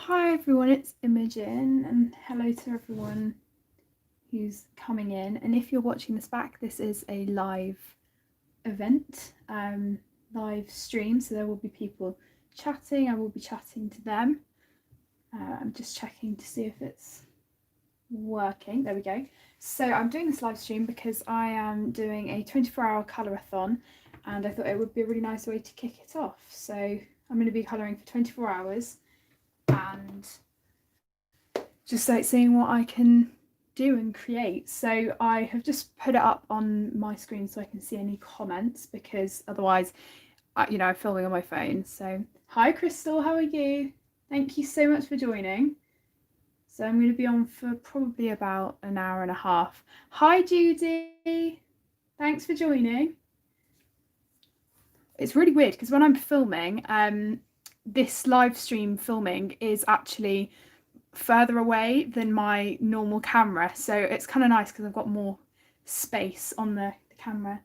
hi everyone, it's Imogen, and hello to everyone who's coming in. And if you're watching this back, this is a live event, live stream, so there will be people chatting. I will be chatting to them. I'm just checking to see if it's working. There we go. So I'm doing this live stream because I am doing a 24-hour colourathon, and I thought it would be a really nice way to kick it off. So I'm going to be colouring for 24 hours and just like seeing what I can do and create. So I have just put it up on my screen so I can see any comments, because otherwise, I'm filming on my phone. So hi Crystal, how are you? Thank you so much for joining. So I'm going to be on for probably about an hour and a half. Hi Judy, thanks for joining. It's really weird because when I'm filming, this live stream filming is actually further away than my normal camera, so it's kind of nice because I've got more space on the camera.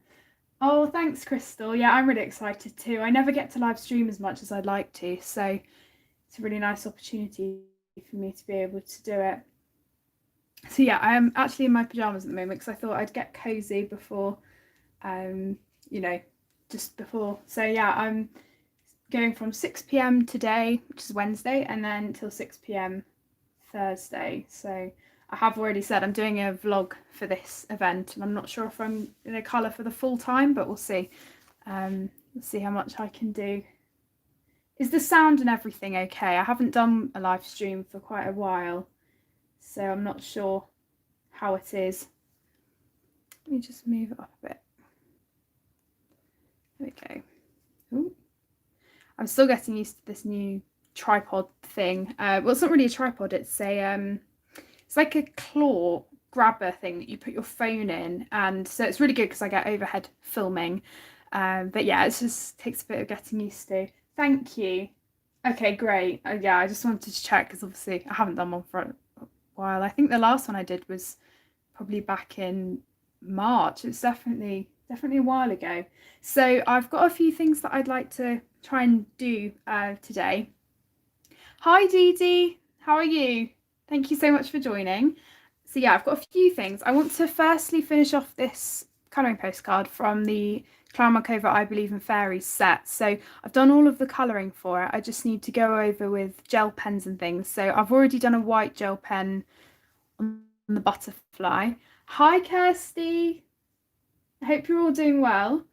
Oh, thanks Crystal. Yeah, I'm really excited too. I never get to live stream as much as I'd like to, so it's a really nice opportunity for me to be able to do it. So yeah, I am actually in my pajamas at the moment because I thought I'd get cozy before, just before. So yeah, I'm going from 6 p.m. today, which is Wednesday, and then till 6 p.m. Thursday. So I have already said I'm doing a vlog for this event, and I'm not sure if I'm going to colour for the full time, but we'll see. We'll see how much I can do. Is the sound and everything okay? I haven't done a live stream for quite a while, so I'm not sure how it is. Let me just move it up a bit. There we go. Ooh. I'm still getting used to this new tripod thing. Well, it's not really a tripod, it's like a claw grabber thing that you put your phone in, and so it's really good because I get overhead filming. But yeah, it just takes a bit of getting used to. Thank you. Okay, great. Yeah, I just wanted to check because obviously I haven't done one for a while. I think the last one I did was probably back in March. It's definitely a while ago. So I've got a few things that I'd like to try and do today. Hi Dee Dee, how are you? Thank you so much for joining. So yeah, I've got a few things. I want to firstly finish off this colouring postcard from the Clara Markova I Believe in Fairies set. So I've done all of the colouring for it. I just need to go over with gel pens and things. So I've already done a white gel pen on the butterfly. Hi Kirsty, I hope you're all doing well.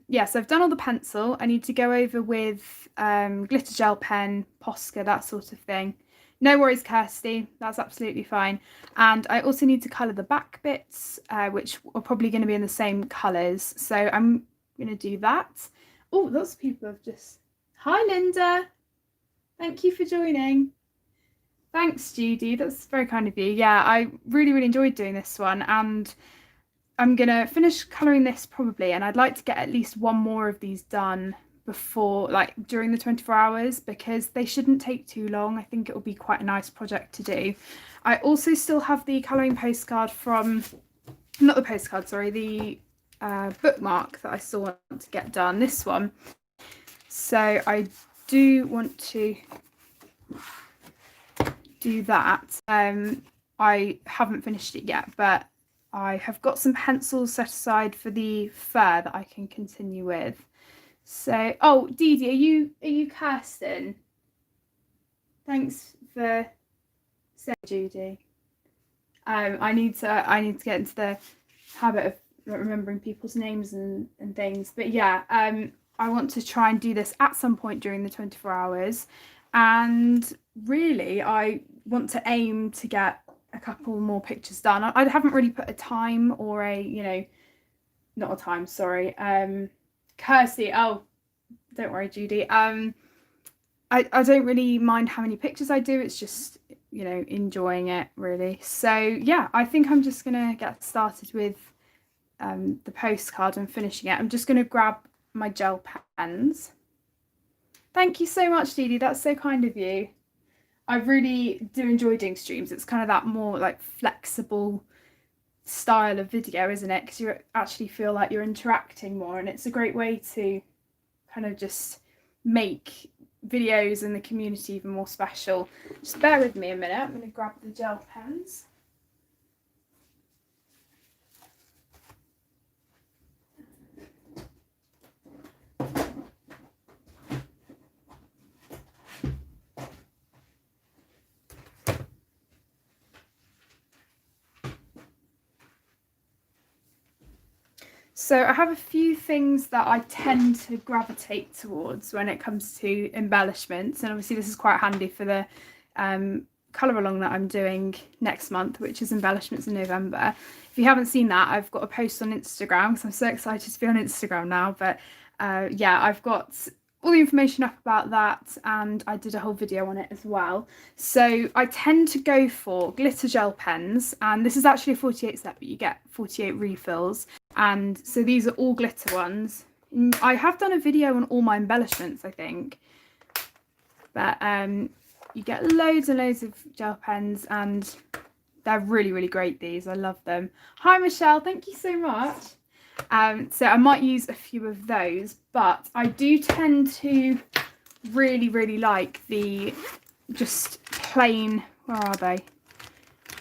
Yes, I've done all the pencil. I need to go over with glitter gel pen, Posca, that sort of thing. No worries, Kirsty, that's absolutely fine. And I also need to colour the back bits, which are probably going to be in the same colours. So I'm going to do that. Oh, lots of people have just... Hi, Linda. Thank you for joining. Thanks, Judy. That's very kind of you. Yeah, I really, really enjoyed doing this one, and I'm gonna finish colouring this probably, and I'd like to get at least one more of these done before, like during the 24 hours, because they shouldn't take too long. I think it will be quite a nice project to do. I also still have the colouring postcard from, not the postcard, sorry, the bookmark that I still want to get done, this one. So I do want to do that. I haven't finished it yet, but I have got some pencils set aside for the fur that I can continue with. So, oh, Dee Dee, are you Kirsten? Thanks for saying, Judy. I need to get into the habit of remembering people's names and things. But yeah, I want to try and do this at some point during the 24 hours. And really, I want to aim to get a couple more pictures done. I haven't really put a time or a, not a time, sorry. Kirsty, oh, don't worry, Judy. I don't really mind how many pictures I do. It's just, enjoying it really. So yeah, I think I'm just gonna get started with the postcard and finishing it. I'm just gonna grab my gel pens. Thank you so much, Dee Dee. That's so kind of you. I really do enjoy doing streams. It's kind of that more like flexible style of video, isn't it? Because you actually feel like you're interacting more, and it's a great way to kind of just make videos and the community even more special. Just bear with me a minute. I'm going to grab the gel pens. So I have a few things that I tend to gravitate towards when it comes to embellishments, and obviously this is quite handy for the colour along that I'm doing next month, which is embellishments in November. If you haven't seen that, I've got a post on Instagram because I'm so excited to be on Instagram now. But yeah, I've got all the information up about that, and I did a whole video on it as well. So I tend to go for glitter gel pens, and this is actually a 48 set, but you get 48 refills. And so these are all glitter ones. I have done a video on all my embellishments, I think, but you get loads and loads of gel pens, and they're really, really great, these. I love them. Hi Michelle, thank you so much. So I might use a few of those, but I do tend to really, really like the just plain, where are they?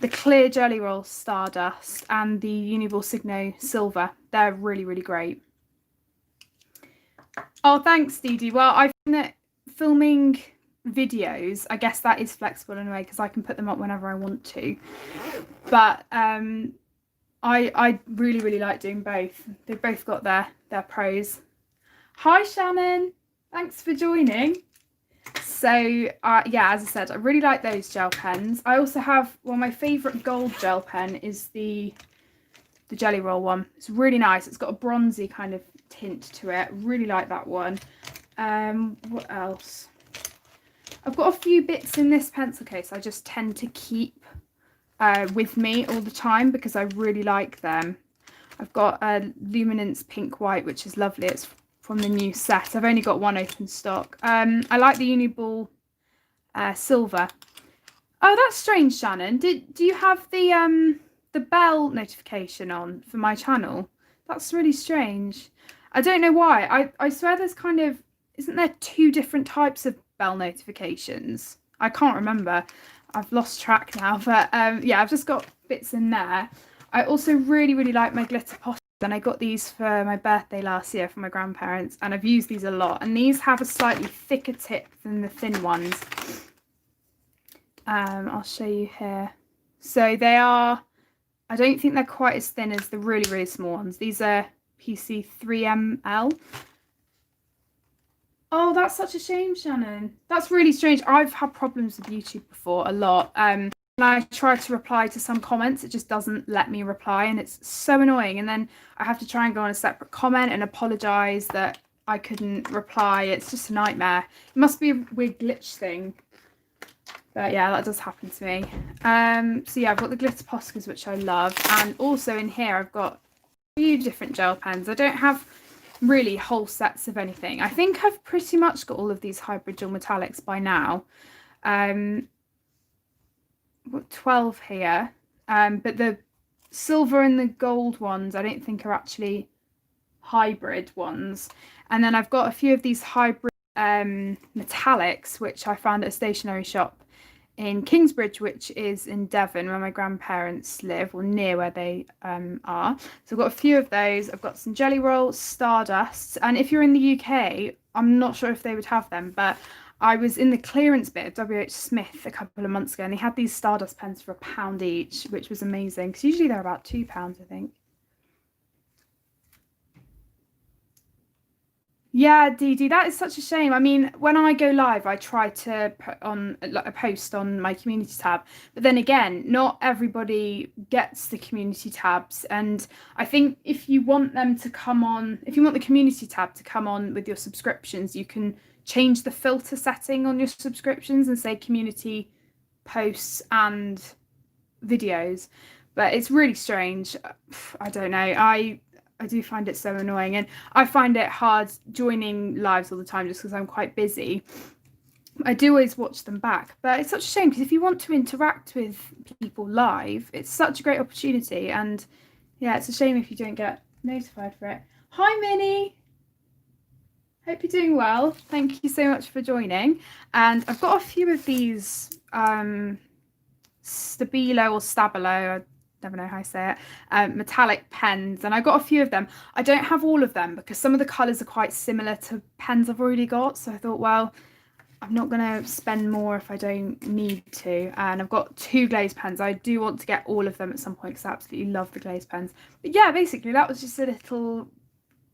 The clear Jelly Roll Stardust and the Uniball Signo Silver. They're really, really great. Oh, thanks, Dee Dee. Well, I find that filming videos, I guess that is flexible in a way because I can put them up whenever I want to. But I really, really like doing both. They've both got their pros. Hi, Shannon. Thanks for joining. So yeah, as I said, I really like those gel pens. I also have, well, my favourite gold gel pen is the Jelly Roll one. It's really nice. It's got a bronzy kind of tint to it. Really like that one. What else? I've got a few bits in this pencil case I just tend to keep with me all the time because I really like them. I've got a Luminance Pink White, which is lovely. It's from the new set. I've only got one open stock. I like the Uniball Silver. Oh, that's strange, Shannon. Do you have the bell notification on for my channel? That's really strange. I don't know why. I swear there's kind of, isn't there two different types of bell notifications? I can't remember. I've lost track now, but yeah, I've just got bits in there. I also really, really like my glitter posters, and I got these for my birthday last year from my grandparents, and I've used these a lot, and these have a slightly thicker tip than the thin ones. I'll show you here. So they are, I don't think they're quite as thin as the really, really small ones. These are PC 3ml. Oh, that's such a shame, Shannon. That's really strange. I've had problems with YouTube before a lot. When I try to reply to some comments, it just doesn't let me reply, and it's so annoying. And then I have to try and go on a separate comment and apologise that I couldn't reply. It's just a nightmare. It must be a weird glitch thing. But yeah, that does happen to me. So yeah, I've got the glitter Poscas, which I love. And also in here, I've got a few different gel pens. I don't have really whole sets of anything. I think I've pretty much got all of these hybrid dual metallics by now. I've got 12 here, but the silver and the gold ones I don't think are actually hybrid ones. And then I've got a few of these hybrid metallics, which I found at a stationery shop in Kingsbridge, which is in Devon, where my grandparents live, or near where they are. So I've got a few of those. I've got some Jelly Roll Stardusts, and if you're in the UK, I'm not sure if they would have them, but I was in the clearance bit of WH Smith a couple of months ago, and they had these Stardust pens for £1 each, which was amazing, because usually they're about £2, I think. Yeah, Dee Dee, that is such a shame. I mean, when I go live, I try to put on a post on my community tab, but then again, not everybody gets the community tabs. And I think if you want them to come on, if you want the community tab to come on with your subscriptions, you can change the filter setting on your subscriptions and say community posts and videos. But it's really strange. I don't know. I do find it so annoying, and I find it hard joining lives all the time just because I'm quite busy. I do always watch them back, but it's such a shame because if you want to interact with people live, it's such a great opportunity, and yeah, it's a shame if you don't get notified for it. Hi Minnie. Hope you're doing well. Thank you so much for joining. And I've got a few of these Stabilo or Stabilo, I never know how I say it, metallic pens, and I got a few of them. I don't have all of them because some of the colours are quite similar to pens I've already got. So I thought, well, I'm not going to spend more if I don't need to. And I've got 2 glaze pens. I do want to get all of them at some point because I absolutely love the glaze pens. But yeah, basically that was just a little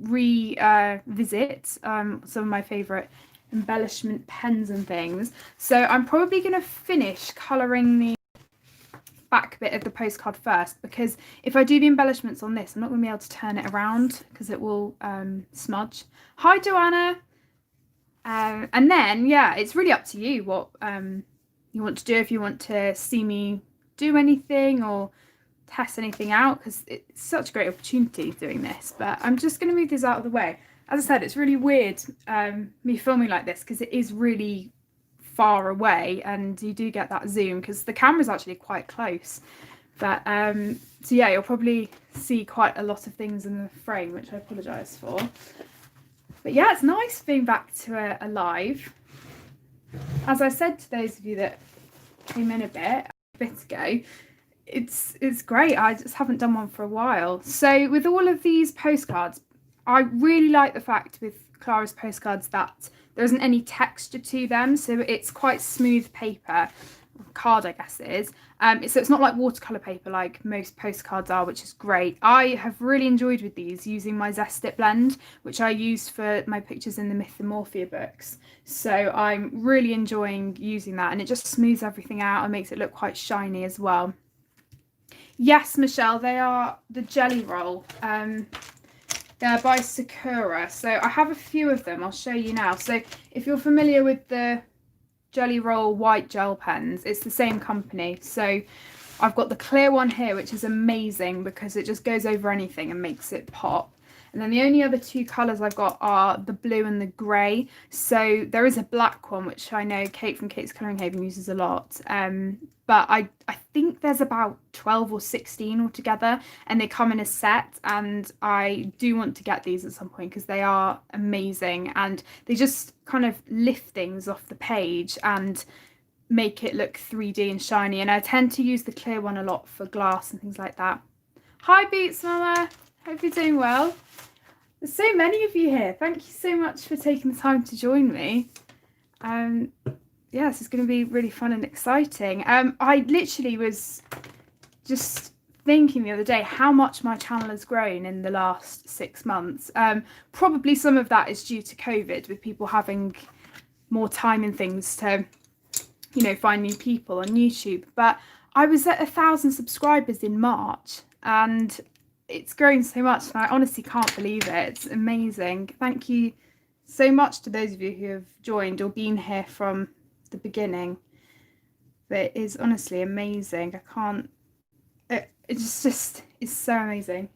revisit some of my favourite embellishment pens and things. So I'm probably going to finish colouring the back bit of the postcard first, because if I do the embellishments on this, I'm not going to be able to turn it around because it will smudge. Hi Joanna. And then yeah, it's really up to you what you want to do, if you want to see me do anything or test anything out, because it's such a great opportunity doing this. But I'm just going to move this out of the way. As I said, it's really weird me filming like this because it is really far away and you do get that zoom because the camera's actually quite close. But so yeah, you'll probably see quite a lot of things in the frame, which I apologise for. But yeah, it's nice being back to a live. As I said to those of you that came in a bit ago, it's great. I just haven't done one for a while. So with all of these postcards, I really like the fact with Clara's postcards that there isn't any texture to them, so it's quite smooth paper, card I guess it is. So it's not like watercolour paper like most postcards are, which is great. I have really enjoyed with these using my Zest It blend, which I used for my pictures in the Mythomorphia books. So I'm really enjoying using that, and it just smooths everything out and makes it look quite shiny as well. Yes, Michelle, they are the Jelly Roll. They're by Sakura. So I have a few of them. I'll show you now. So if you're familiar with the Jelly Roll white gel pens, it's the same company. So I've got the clear one here, which is amazing because it just goes over anything and makes it pop. And then the only other 2 colours I've got are the blue and the grey. So there is a black one, which I know Kate from Kate's Colouring Haven uses a lot. But I think there's about 12 or 16 altogether, and they come in a set. And I do want to get these at some point because they are amazing. And they just kind of lift things off the page and make it look 3D and shiny. And I tend to use the clear one a lot for glass and things like that. Hi Beats Mama, hope you're doing well. There's so many of you here. Thank you so much for taking the time to join me. Yeah, this is going to be really fun and exciting. I literally was just thinking the other day how much my channel has grown in the last 6 months. Probably some of that is due to COVID, with people having more time and things to, you know, find new people on YouTube. But I was at 1,000 subscribers in March, and it's grown so much, and I honestly can't believe it. It's amazing. Thank you so much to those of you who have joined or been here from the beginning. But it is honestly amazing. I can't, it's just is so amazing.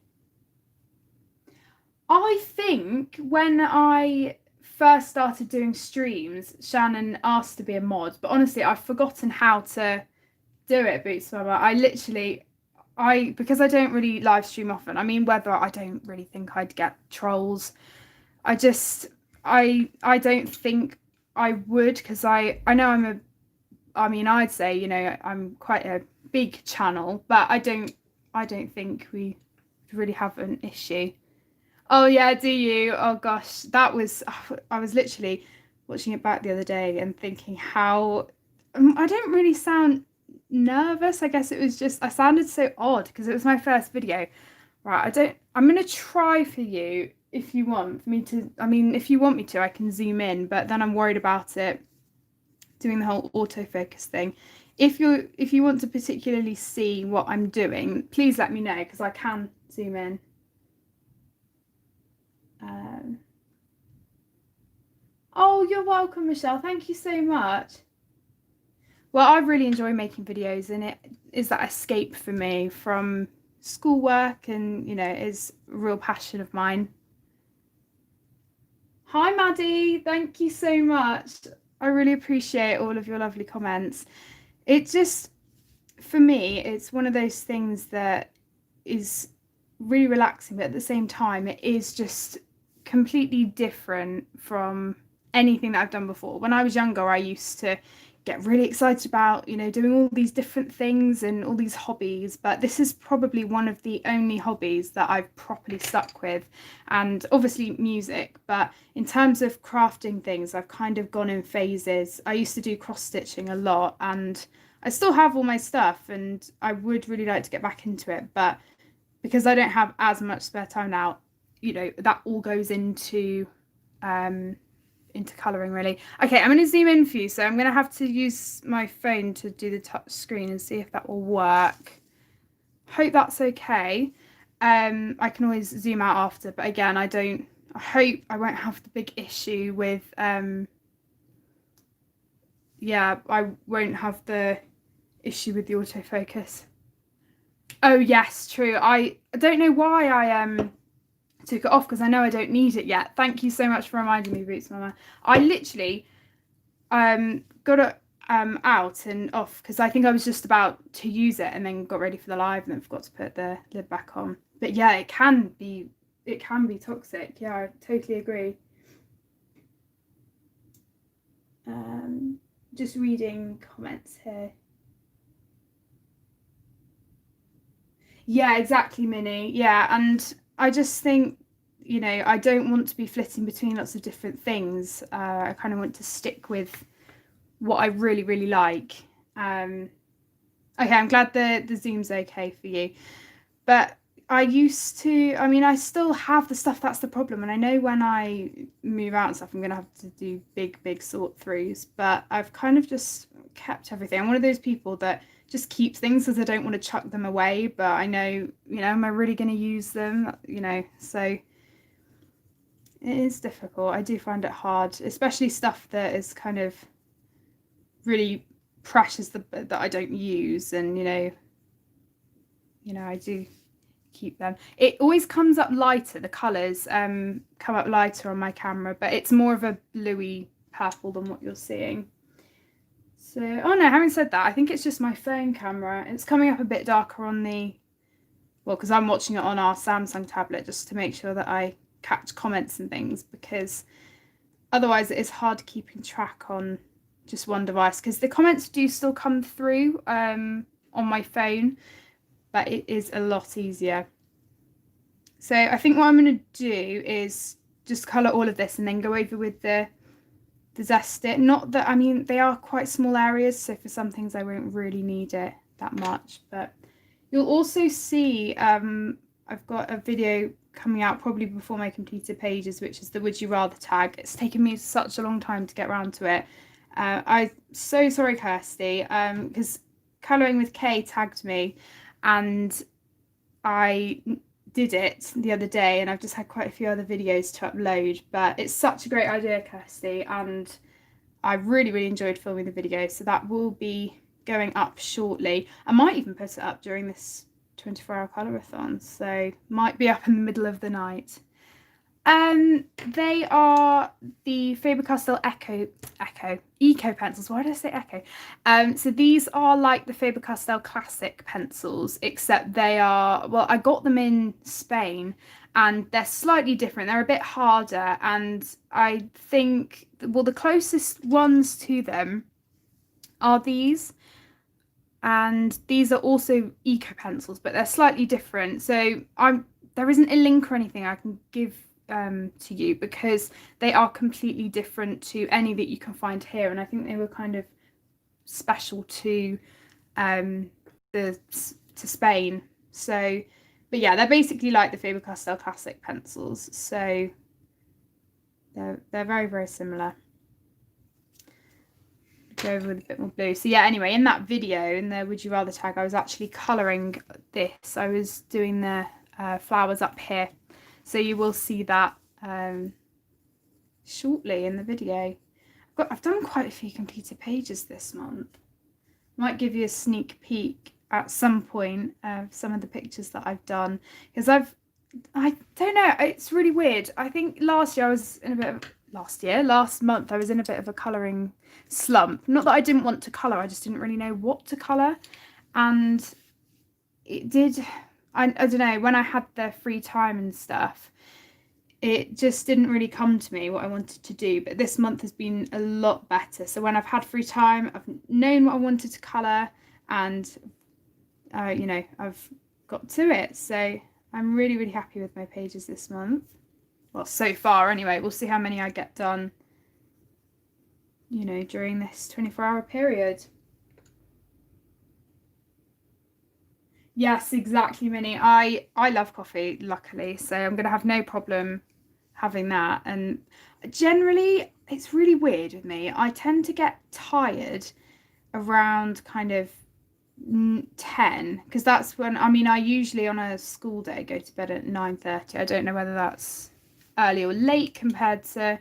I think when I first started doing streams, Shannon asked to be a mod, but honestly I've forgotten how to do it, Boots Mama. Because I don't really live stream often, I mean, whether I don't really think I'd get trolls. I don't think I would, because I know I'd say, you know, I'm quite a big channel, but I don't think we really have an issue. Oh yeah, do you? Oh gosh, I was literally watching it back the other day and thinking how I don't really sound nervous. I guess it was just I sounded so odd because it was my first video. Right, I'm gonna try for you if you want me to. I mean, if you want me to, I can zoom in, but then I'm worried about it doing the whole autofocus thing. If you want to particularly see what I'm doing, please let me know, because I can zoom in. Oh, you're welcome, Michelle. Thank you so much. Well, I really enjoy making videos, and it is that escape for me from schoolwork, and you know, it is a real passion of mine. Hi Maddie, thank you so much. I really appreciate all of your lovely comments. It just, for me, it's one of those things that is really relaxing, but at the same time it is just completely different from anything that I've done before. When I was younger, I used to get really excited about, you know, doing all these different things and all these hobbies, but this is probably one of the only hobbies that I've properly stuck with. And obviously music, but in terms of crafting things, I've kind of gone in phases. I used to do cross stitching a lot, and I still have all my stuff, and I would really like to get back into it, but because I don't have as much spare time now, you know, that all goes into colouring really. Okay, I'm going to zoom in for you, so I'm going to have to use my phone to do the touch screen and see if that will work. Hope that's okay. I can always zoom out after, but again, I hope I won't have the big issue with yeah, I won't have the issue with the autofocus. Oh yes, true. I don't know why I took it off, because I know I don't need it yet. Thank you so much for reminding me, Boots Mama. I literally got it out and off because I think I was just about to use it and then got ready for the live and then forgot to put the lid back on. But yeah, it can be toxic. Yeah, I totally agree. Just reading comments here. Yeah, exactly, Minnie. Yeah, and I just think, you know, I don't want to be flitting between lots of different things. I kind of want to stick with what I really, really like. Okay, I'm glad the zoom's okay for you. But I used to, I mean, I still have the stuff, that's the problem. And I know when I move out and stuff, I'm going to have to do big sort throughs. But I've kind of just kept everything. I'm one of those people that just keeps things because I don't want to chuck them away. But I know, you know, am I really going to use them? You know, so it is difficult. I do find it hard, especially stuff that is kind of really precious that I don't use. And, you know, I do keep them. It always comes up lighter, the colours come up lighter on my camera, but it's more of a bluey purple than what you're seeing. So, oh no, having said that, I think it's just my phone camera. It's coming up a bit darker on the, well, because I'm watching it on our Samsung tablet just to make sure that I catch comments and things, because otherwise it is hard keeping track on just one device, because the comments do still come through on my phone, but it is a lot easier. So I think what I'm going to do is just colour all of this and then go over with the zest it. Not that, I mean, they are quite small areas, so for some things I won't really need it that much. But you'll also see I've got a video coming out probably before my completed pages, which is the Would You Rather tag. It's taken me such a long time to get around to it. I'm so sorry, Kirsty, because Colouring with Kay tagged me and I did it the other day, and I've just had quite a few other videos to upload, but it's such a great idea, Kirsty, and I really enjoyed filming the video, so that will be going up shortly. I might even put it up during this 24-hour Colourathon, so might be up in the middle of the night. They are the Faber-Castell Eco pencils. Why did I say Echo? So these are like the Faber-Castell Classic pencils, except they are, well, I got them in Spain and they're slightly different. They're a bit harder, and I think, well, the closest ones to them are these. And these are also Eco pencils, but they're slightly different. So there isn't a link or anything I can give to you, because they are completely different to any that you can find here, and I think they were kind of special to Spain. So, but yeah, they're basically like the Faber-Castell Classic pencils, so they're very similar. Go over with a bit more blue. So yeah, anyway, in that video, in the Would You Rather tag, I was actually colouring this. I was doing the flowers up here. So you will see that shortly in the video. I've done quite a few completed pages this month. Might give you a sneak peek at some point of some of the pictures that I've done, because I don't know, it's really weird. I think last month I was in a bit of a colouring slump. Not that I didn't want to colour, I just didn't really know what to colour, and it did, I don't know, when I had the free time and stuff, it just didn't really come to me what I wanted to do. But this month has been a lot better. So when I've had free time, I've known what I wanted to colour, and you know, I've got to it. So I'm really, really happy with my pages this month. Well, so far anyway. We'll see how many I get done, you know, during this 24-hour period. Yes, exactly, Minnie. I love coffee, luckily, so I'm gonna have no problem having that. And generally, it's really weird with me. I tend to get tired around kind of 10, because that's when, I mean, I usually on a school day go to bed at 9:30. I don't know whether that's early or late compared to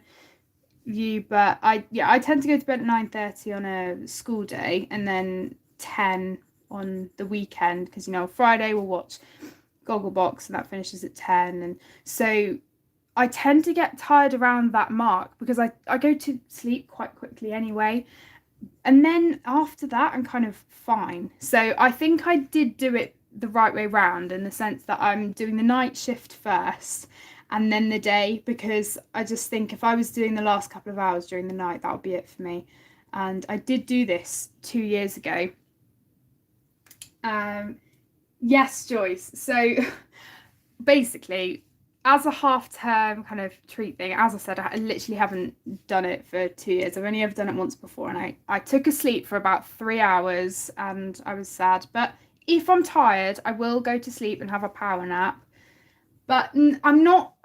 you, but I tend to go to bed at 9:30 on a school day, and then 10 on the weekend, because you know Friday we'll watch Gogglebox and that finishes at 10. And so I tend to get tired around that mark because I go to sleep quite quickly anyway, and then after that I'm kind of fine. So I think I did do it the right way round, in the sense that I'm doing the night shift first and then the day, because I just think if I was doing the last couple of hours during the night, that would be it for me. And I did do this 2 years ago. Yes, Joyce. So basically, as a half-term kind of treat thing, as I said, I literally haven't done it for 2 years. I've only ever done it once before, and I took a sleep for about 3 hours, and I was sad. But if I'm tired, I will go to sleep and have a power nap. But I'm not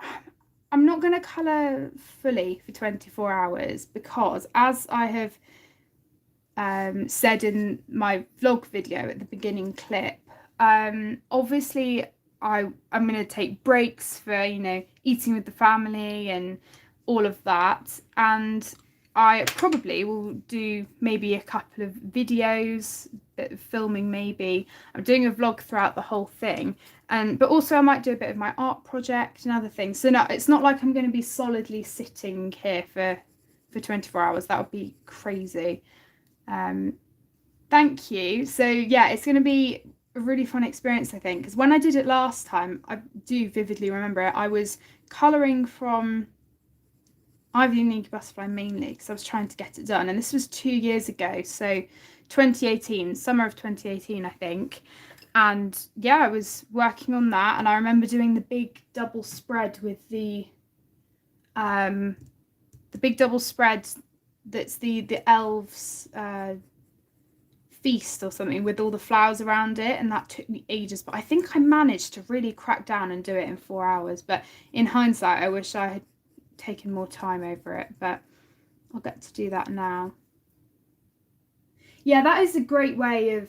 going to colour fully for 24 hours, because as I have said in my vlog video at the beginning clip, obviously I'm going to take breaks for, you know, eating with the family and all of that, and I probably will do maybe a couple of videos, bit of filming maybe. I'm doing a vlog throughout the whole thing, and but also I might do a bit of my art project and other things. So no, it's not like I'm going to be solidly sitting here for 24 hours. That would be crazy. Thank you. So yeah, it's going to be a really fun experience, I think, because when I did it last time, I do vividly remember it. I was colouring from Ivy and Ink Butterfly mainly because I was trying to get it done, and this was 2 years ago, so 2018, summer of 2018, I think. And yeah, I was working on that, and I remember doing the big double spread with the big double spread that's the elves feast or something, with all the flowers around it, and that took me ages, but I think I managed to really crack down and do it in 4 hours. But in hindsight, I wish I had taken more time over it, but I'll get to do that now. Yeah, that is a great way of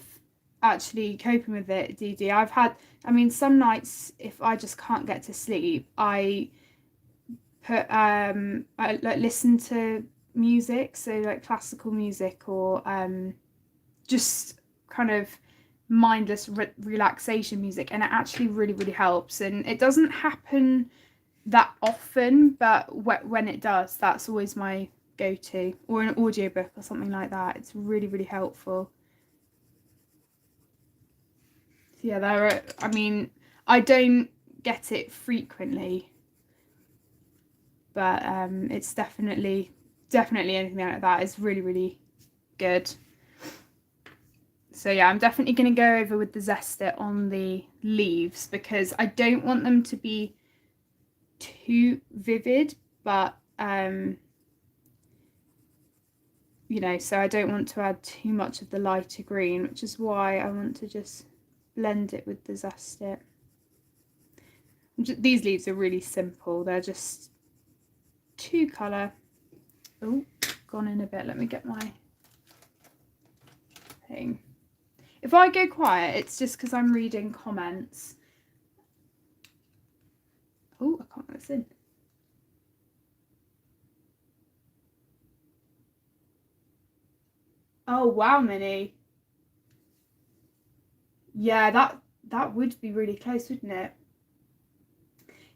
actually coping with it, Dee Dee. I mean, some nights if I just can't get to sleep, I like listen to music, so like classical music, or just kind of mindless relaxation music, and it actually really, really helps. And it doesn't happen that often, but when it does, that's always my go-to, or an audiobook or something like that. It's really, really helpful. So yeah, I mean, I don't get it frequently, but it's definitely anything like that is really, really good. So yeah, I'm definitely going to go over with the Zest It on the leaves, because I don't want them to be too vivid, but you know, so I don't want to add too much of the lighter green, which is why I want to just blend it with the Zest It. These leaves are really simple. They're just 2-colour. Oh, gone in a bit. Let me get my thing. If I go quiet, it's just because I'm reading comments. Oh, I can't let this in. Oh wow, Minnie. Yeah, that would be really close, wouldn't it?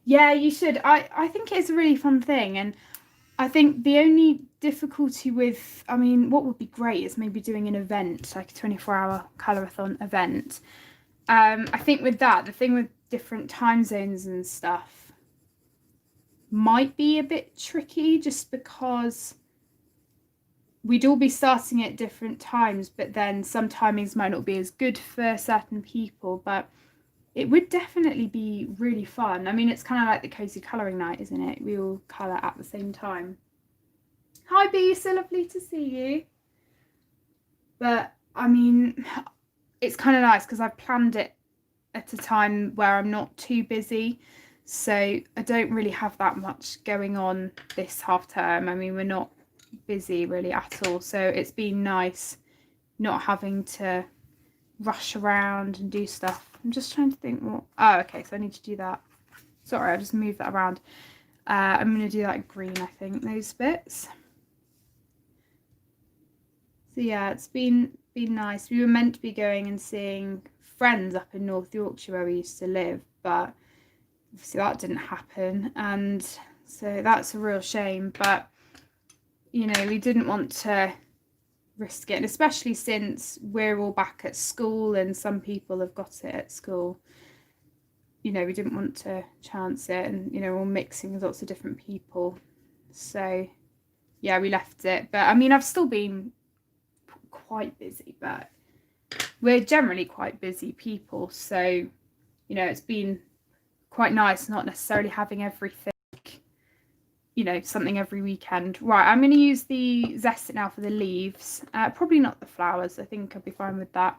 Yeah, you should. I think it's a really fun thing, and I think the only difficulty with, I mean, what would be great is maybe doing an event, like a 24-hour Colourathon event. I think with that, the thing with different time zones and stuff, might be a bit tricky just because we'd all be starting at different times, but then some timings might not be as good for certain people, but it would definitely be really fun. I mean, it's kind of like the cozy colouring night, isn't it? We all colour at the same time. Hi B, so lovely to see you. But I mean, it's kind of nice because I've planned it at a time where I'm not too busy, so I don't really have that much going on this half term. I mean, we're not busy really at all, so it's been nice not having to rush around and do stuff. I'm just trying to think what, oh okay, so I need to do that. Sorry, I just moved that around. I'm going to do that green, I think, those bits. So yeah, it's been nice. We were meant to be going and seeing friends up in North Yorkshire where we used to live, but obviously that didn't happen, and so that's a real shame. But you know, we didn't want to risk it, and especially since we're all back at school and some people have got it at school, you know, we didn't want to chance it, and you know, we're mixing with lots of different people, so yeah, we left it. But I mean, I've still been quite busy, but we're generally quite busy people, so you know, it's been quite nice not necessarily having everything, you know, something every weekend. Right, I'm going to use the zest now for the leaves, probably not the flowers. I think I'll be fine with that.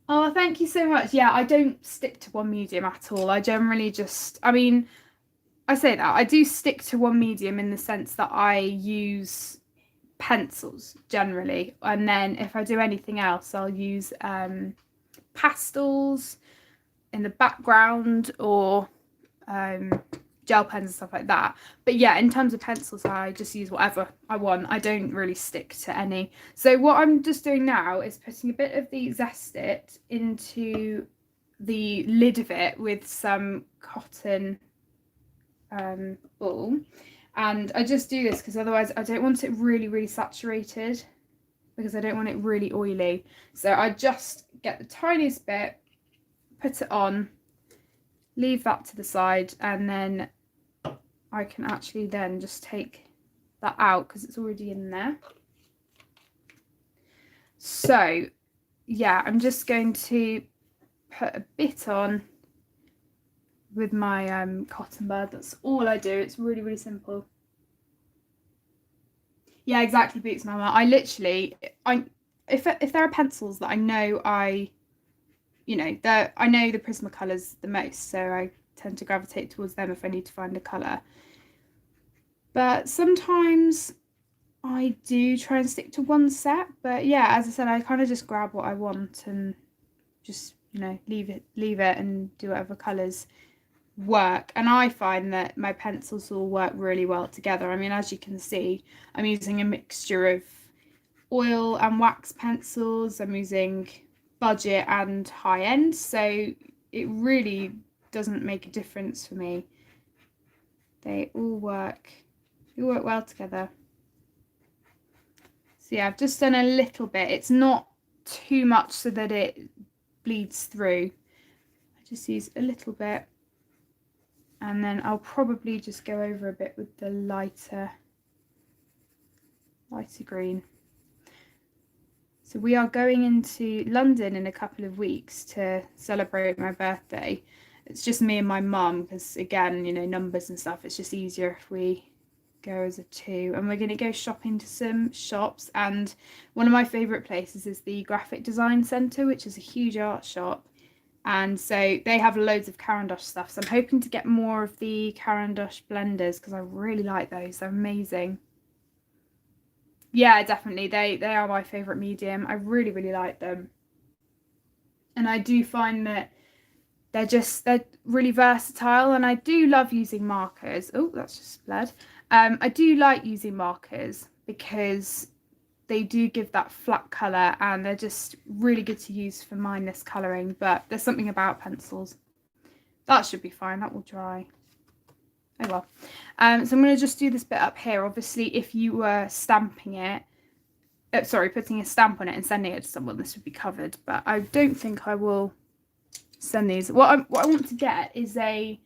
Oh, thank you so much. Yeah, I don't stick to one medium at all. I generally just, I mean, I say that I do stick to one medium in the sense that I use pencils generally, and then if I do anything else, I'll use pastels in the background, or gel pens and stuff like that. But yeah, in terms of pencils, I just use whatever I want. I don't really stick to any. So what I'm just doing now is putting a bit of the Zest It into the lid of it with some cotton wool, and I just do this because otherwise I don't want it really saturated, because I don't want it really oily. So I just get the tiniest bit, put it on, leave that to the side, and then I can actually then just take that out because it's already in there. So yeah, I'm just going to put a bit on with my cotton bud. That's all I do. It's really simple. Yeah, exactly, Boots Mama. I literally, if there are pencils that I know you know, I know the Prismacolors the most, so I tend to gravitate towards them if I need to find a colour. But sometimes I do try and stick to one set, but yeah, as I said, I kind of just grab what I want and just, you know, leave it and do whatever colours work. And I find that my pencils all work really well together. I mean, as you can see, I'm using a mixture of oil and wax pencils. I'm using budget and high end, so it really doesn't make a difference for me. They all work well together. So yeah, I've just done a little bit. It's not too much so that it bleeds through. I just use a little bit, and then I'll probably just go over a bit with the lighter green. So we are going into London in a couple of weeks to celebrate my birthday. It's just me and my mum because, again, you know, numbers and stuff, it's just easier if we go as a two. And we're going to go shopping to some shops, and one of my favourite places is the Graphic Design Centre, which is a huge art shop, and so they have loads of Caran d'Ache stuff. So I'm hoping to get more of the Caran d'Ache blenders because I really like those. They're amazing. Yeah, definitely. They are my favourite medium. I really like them. And I do find that they're really versatile, and I do love using markers. Oh, that's just blurred. I do like using markers because they do give that flat colour, and they're just really good to use for mindless colouring. But there's something about pencils. That should be fine. That will dry. Oh well. So I'm going to just do this bit up here. Obviously, if you were stamping it, sorry, putting a stamp on it and sending it to someone, this would be covered, but I don't think I will send these. What I want to get is a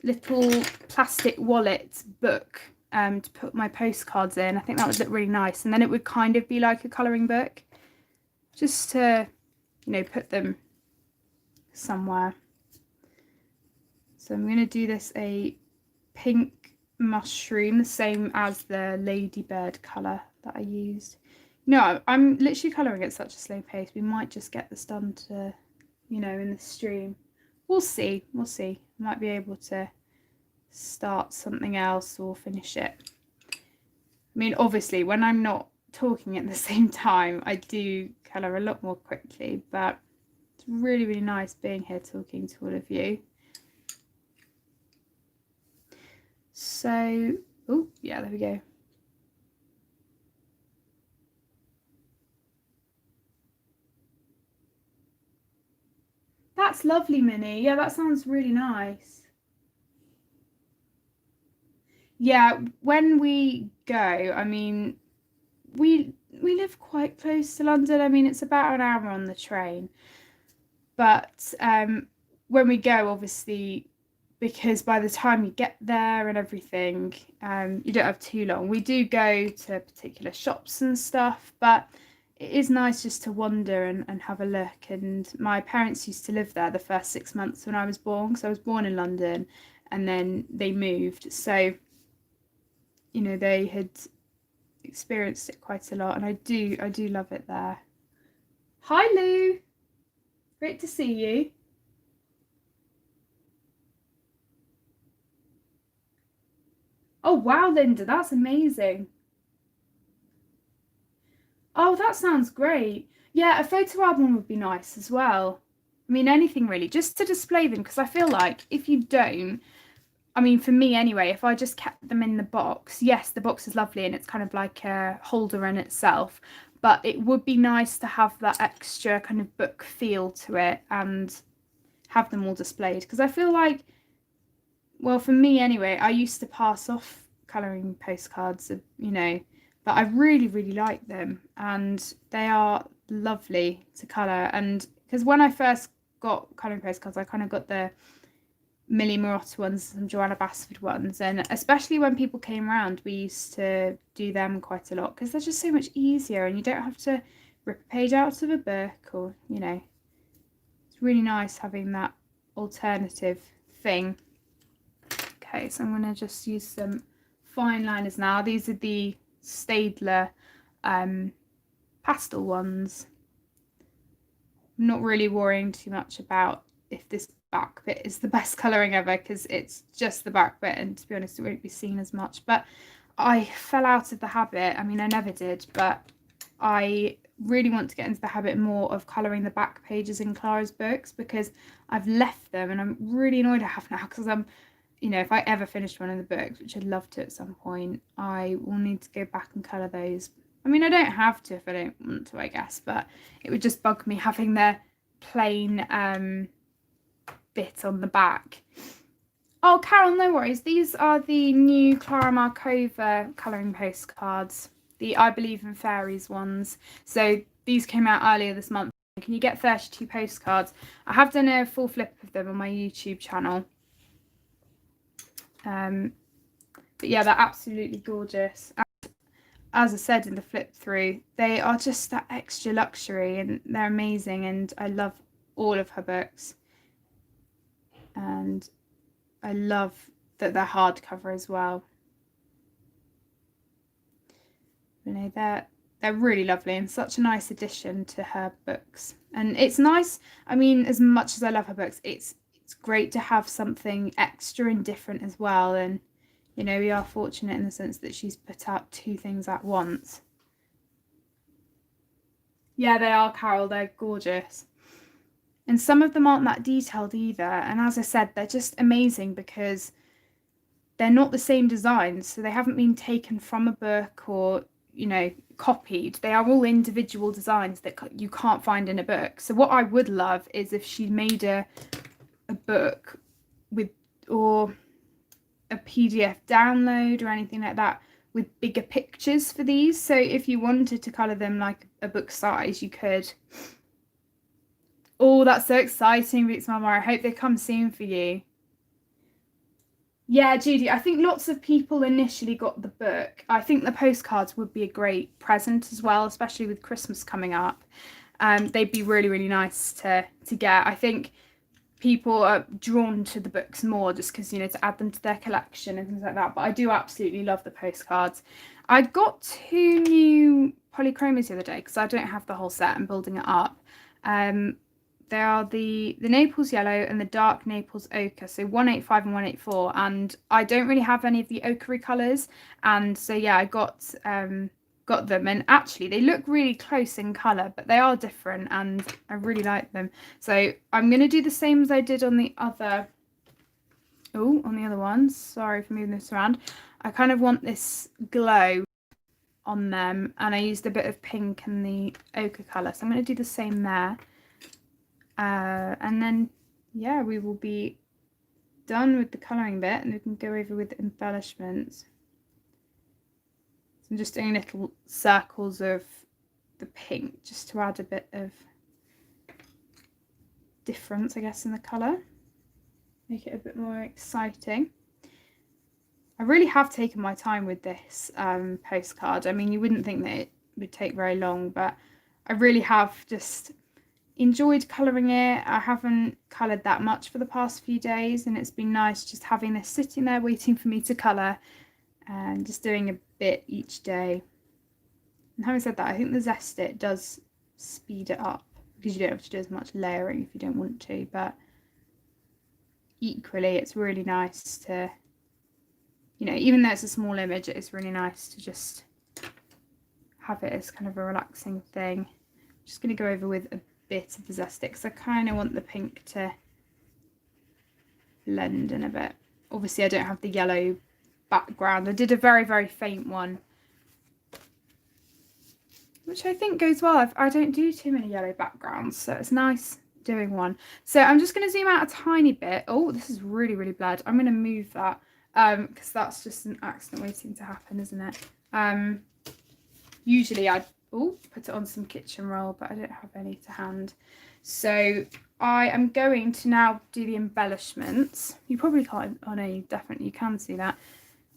little plastic wallet book to put my postcards in. I think that would look really nice, and then it would kind of be like a colouring book, just to, you know, put them somewhere. So I'm going to do this a pink mushroom, the same as the ladybird colour that I used. No, I'm literally colouring at such a slow pace. We might just get this done to, you know, in the stream. We'll see. We'll see. I might be able to start something else or finish it. I mean, obviously, when I'm not talking at the same time, I do colour a lot more quickly, but it's really, really nice being here talking to all of you. So, oh, yeah, there we go. That's lovely, Minnie. Yeah, that sounds really nice. Yeah, when we go, I mean, we live quite close to London. I mean, it's about an hour on the train. But when we go, obviously, because by the time you get there and everything, you don't have too long. We do go to particular shops and stuff, but it is nice just to wander and have a look. And my parents used to live there the first 6 months when I was born, because I was born in London and then they moved. So, you know, they had experienced it quite a lot, and I do love it there. Hi, Lou. Great to see you. Oh, wow, Linda, that's amazing. Oh, that sounds great. Yeah, a photo album would be nice as well. I mean, anything really, just to display them, because I feel like if you don't, I mean, for me anyway, if I just kept them in the box, yes, the box is lovely and it's kind of like a holder in itself, but it would be nice to have that extra kind of book feel to it and have them all displayed. Because I feel like, well, for me anyway, I used to pass off colouring postcards, you know, but I really, really like them and they are lovely to colour. And because when I first got colouring postcards, I kind of got the Millie Marotta ones, some Joanna Basford ones, and especially when people came around, we used to do them quite a lot because they're just so much easier and you don't have to rip a page out of a book, or, you know, it's really nice having that alternative thing. Okay, so I'm going to just use some fine liners now. These are the Staedtler pastel ones. I'm not really worrying too much about if this back bit is the best colouring ever, because it's just the back bit, and to be honest, it won't be seen as much. But I fell out of the habit. I mean, I never did, but I really want to get into the habit more of colouring the back pages in Clara's books, because I've left them and I'm really annoyed I have now, because I'm, you know, if I ever finished one of the books, which I'd love to at some point, I will need to go back and colour those. I mean, I don't have to if I don't want to, I guess, but it would just bug me having the plain bit on the back. Oh, Carol, no worries. These are the new Clara Markova colouring postcards, the I Believe in Fairies ones. So these came out earlier this month. Can you get 32 postcards? I have done a full flip of them on my YouTube channel. But yeah, they're absolutely gorgeous. As I said in the flip through, they are just that extra luxury and they're amazing, and I love all of her books. And I love that they're hardcover as well. You know, they're really lovely and such a nice addition to her books. And it's nice, I mean, as much as I love her books, it's great to have something extra and different as well. And, you know, we are fortunate in the sense that she's put out 2 things at once. Yeah, they are, Carol. They're gorgeous. And some of them aren't that detailed either. And as I said, they're just amazing because they're not the same designs. So they haven't been taken from a book or, you know, copied. They are all individual designs that you can't find in a book. So what I would love is if she made a book with, or a PDF download or anything like that, with bigger pictures for these. So if you wanted to colour them like a book size, you could. Oh, that's so exciting, Boots Mama. I hope they come soon for you. Yeah, Judy, I think lots of people initially got the book. I think the postcards would be a great present as well, especially with Christmas coming up. They'd be really, really nice to get. I think people are drawn to the books more just because, you know, to add them to their collection and things like that. But I do absolutely love the postcards. I got 2 new polychromas the other day because I don't have the whole set. I'm building it up. They are the Naples yellow and the dark Naples ochre, so 185 and 184, and I don't really have any of the ochre colours, and so yeah, I got them, and actually they look really close in colour, but they are different and I really like them. So I'm going to do the same as I did on the other ones. Sorry for moving this around. I kind of want this glow on them, and I used a bit of pink and the ochre colour, so I'm going to do the same there. And then yeah, we will be done with the colouring bit and we can go over with embellishments. So I'm just doing little circles of the pink just to add a bit of difference, I guess, in the colour, make it a bit more exciting. I really have taken my time with this postcard. I mean, you wouldn't think that it would take very long, but I really have just enjoyed colouring it. I haven't coloured that much for the past few days, and it's been nice just having this sitting there waiting for me to colour and just doing a bit each day. And having said that, I think the Zest It does speed it up because you don't have to do as much layering if you don't want to, but equally it's really nice to, you know, even though it's a small image, it's really nice to just have it as kind of a relaxing thing. I'm just going to go over with a bit of the Zest It because I kind of want the pink to blend in a bit. Obviously I don't have the yellow background. I did a very, very faint one, which I think goes well. I don't do too many yellow backgrounds, so it's nice doing one. So I'm just going to zoom out a tiny bit. Oh, this is really, really blurred. I'm going to move that because that's just an accident waiting to happen, isn't it? Usually I'd put it on some kitchen roll, but I don't have any to hand. So I am going to now do the embellishments. You probably can't, oh no, you definitely can see that.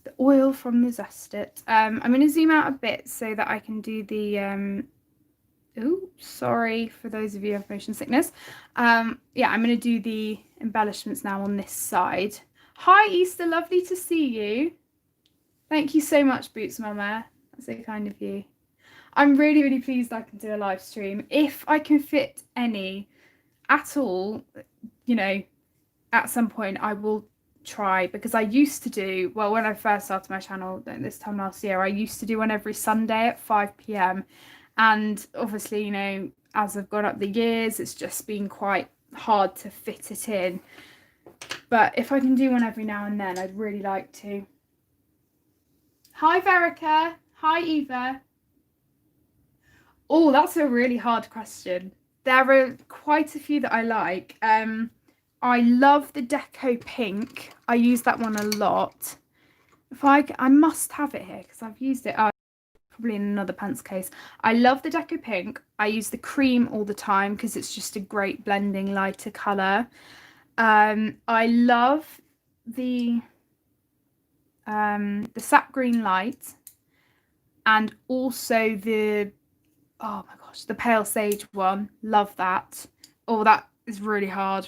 The oil from the Zest It. I'm going to zoom out a bit so that I can do the, sorry for those of you who have motion sickness. Yeah, I'm going to do the embellishments now on this side. Hi Easter, lovely to see you. Thank you so much, Boots Mama. That's so kind of you. I'm really, really pleased I can do a live stream. If I can fit any at all, you know, at some point I will try, because I used to do, well, when I first started my channel this time last year, I used to do one every Sunday at 5 p.m. And obviously, you know, as I've gone up the years, it's just been quite hard to fit it in. But if I can do one every now and then, I'd really like to. Hi, Verica. Hi, Eva. Oh, that's a really hard question. There are quite a few that I like. I love the Deco Pink. I use that one a lot. If I must have it here because I've used it probably in another pants case. I love the Deco Pink. I use the cream all the time because it's just a great blending lighter colour. I love the sap green light, and also the, oh my gosh, the pale sage one. Love that. Oh, that is really hard.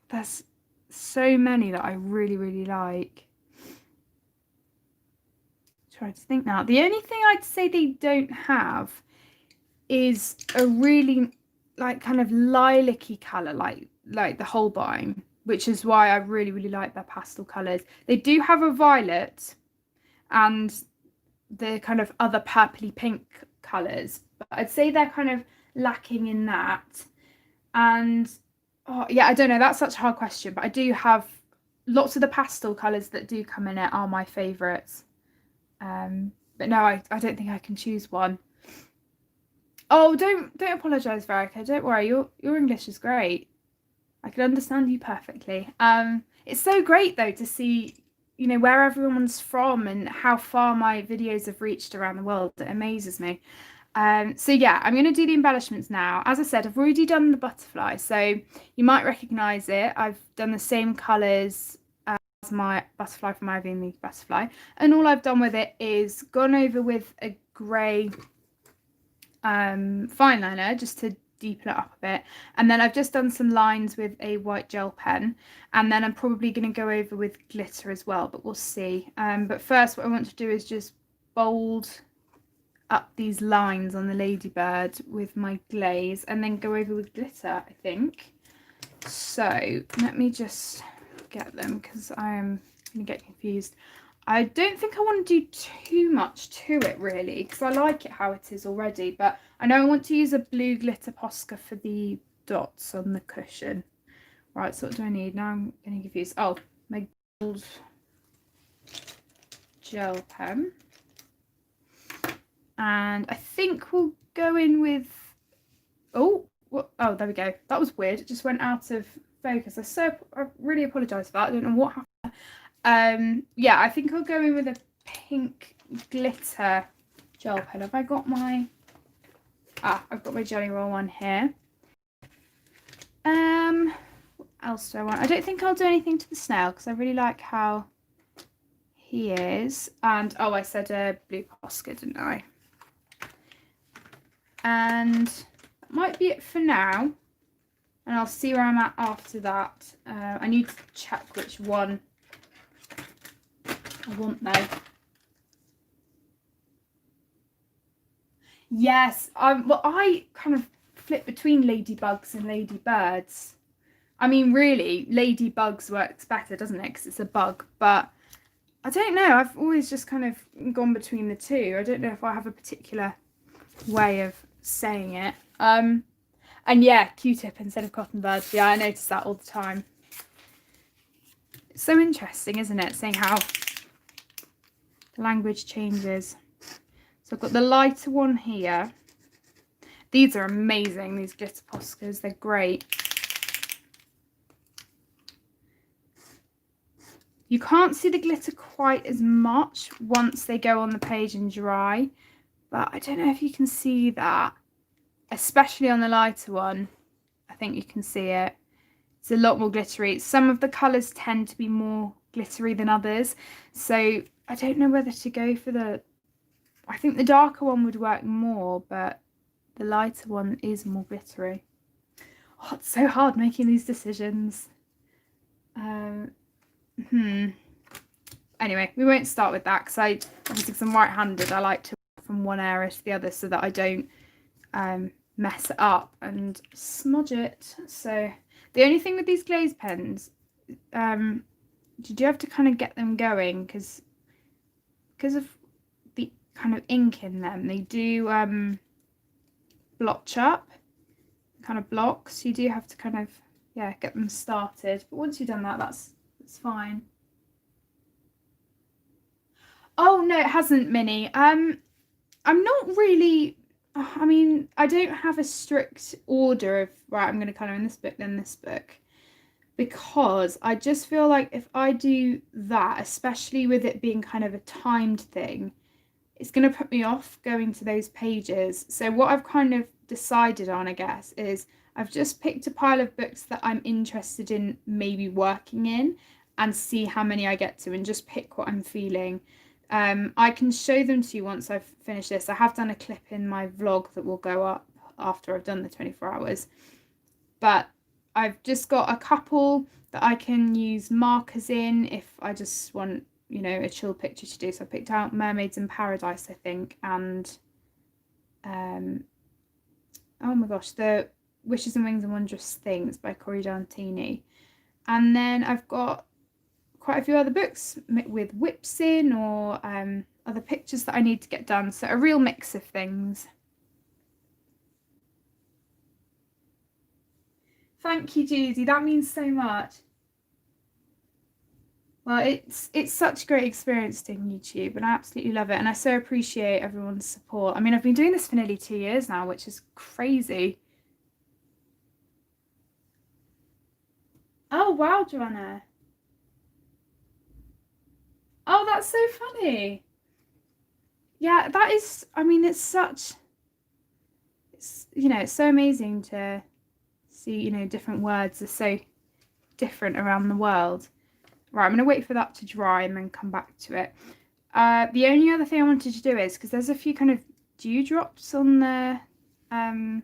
There's so many that I really, really like. Try to think now. The only thing I'd say they don't have is a really like kind of lilac-y colour, like the Holbein, which is why I really, really like their pastel colours. They do have a violet and the kind of other purpley pink colours, but I'd say they're kind of lacking in that. And oh yeah, I don't know, that's such a hard question, but I do have lots of the pastel colours that do come in it are my favourites. But no, I don't think I can choose one. Oh, don't apologise, Verica. Don't worry, your English is great. I can understand you perfectly. It's so great though to see, you know, where everyone's from and how far my videos have reached around the world. It amazes me. So yeah, I'm going to do the embellishments now. As I said, I've already done the butterfly, so you might recognise it. I've done the same colours as my butterfly from Ivy and League Butterfly, and all I've done with it is gone over with a grey fine liner just to deepen it up a bit, and then I've just done some lines with a white gel pen, and then I'm probably going to go over with glitter as well, but we'll see. But first what I want to do is just bold up these lines on the ladybird with my glaze and then go over with glitter, I think. So let me just get them because I am going to get confused. I don't think I want to do too much to it really because I like it how it is already, but I know I want to use a blue glitter Posca for the dots on the cushion. Right, so what do I need? Now I'm getting confused. Oh, my gold gel pen. And I think we'll go in with, oh, there we go. That was weird. It just went out of focus. I really apologise for that. I don't know what happened. Yeah, I think I'll go in with a pink glitter gel pen. Have I got my, I've got my Jelly Roll one here. What else do I want? I don't think I'll do anything to the snail because I really like how he is. And, oh, I said a blue Posca, didn't I? And that might be it for now, and I'll see where I'm at after that. I need to check which one I want though. Yes, well, I kind of flip between ladybugs and ladybirds. I mean, really, ladybugs works better, doesn't it? Because it's a bug, but I don't know. I've always just kind of gone between the two. I don't know if I have a particular way of saying it. And yeah, Q-tip instead of cotton buds. Yeah, I notice that all the time. It's so interesting, isn't it? Seeing how the language changes. So I've got the lighter one here. These are amazing, these glitter Poscas. They're great. You can't see the glitter quite as much once they go on the page and dry, but I don't know if you can see that, especially on the lighter one. I think you can see it. It's a lot more glittery. Some of the colours tend to be more glittery than others, so I don't know whether to go for the, I think the darker one would work more, but the lighter one is more glittery. Oh, it's so hard making these decisions. Anyway, we won't start with that because obviously because I'm right-handed, I like to work from one area to the other so that I don't mess it up and smudge it. So the only thing with these glaze pens, you do have to kind of get them going because of the kind of ink in them. They do blotch up, kind of blocks. You do have to kind of, yeah, get them started. But once you've done that, that's fine. Oh no, it hasn't, Minnie. I'm not really, I mean, I don't have a strict order of, right, I'm going to colour in this book, then this book, because I just feel like if I do that, especially with it being kind of a timed thing, it's going to put me off going to those pages. So what I've kind of decided on, I guess, is I've just picked a pile of books that I'm interested in maybe working in and see how many I get to and just pick what I'm feeling. I can show them to you once I've finished this. I have done a clip in my vlog that will go up after I've done the 24 hours. But I've just got a couple that I can use markers in if I just want, you know, a chill picture to do. So I picked out Mermaids in Paradise, I think, and oh my gosh, the Wishes and Wings and Wondrous Things by Corey Dantini. And then I've got quite a few other books with whips in or other pictures that I need to get done. So a real mix of things. Thank you, Judy. That means so much. Well, it's such a great experience doing YouTube and I absolutely love it. And I so appreciate everyone's support. I mean, I've been doing this for nearly 2 years now, which is crazy. Oh, wow, Joanna. Oh, that's so funny. Yeah, that is, I mean, it's such it's, you know, it's so amazing to see, you know, different words are so different around the world. Right, I'm going to wait for that to dry and then come back to it. The only other thing I wanted to do is, because there's a few kind of dewdrops on the, I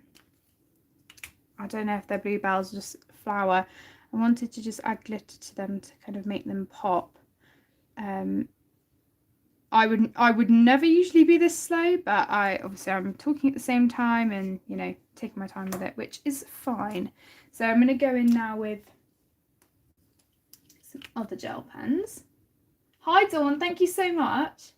don't know if they're bluebells or just flower. I wanted to just add glitter to them to kind of make them pop. I would never usually be this slow, but I'm talking at the same time and, you know, taking my time with it, which is fine. So I'm going to go in now with some other gel pens. Hi Dawn, thank you so much.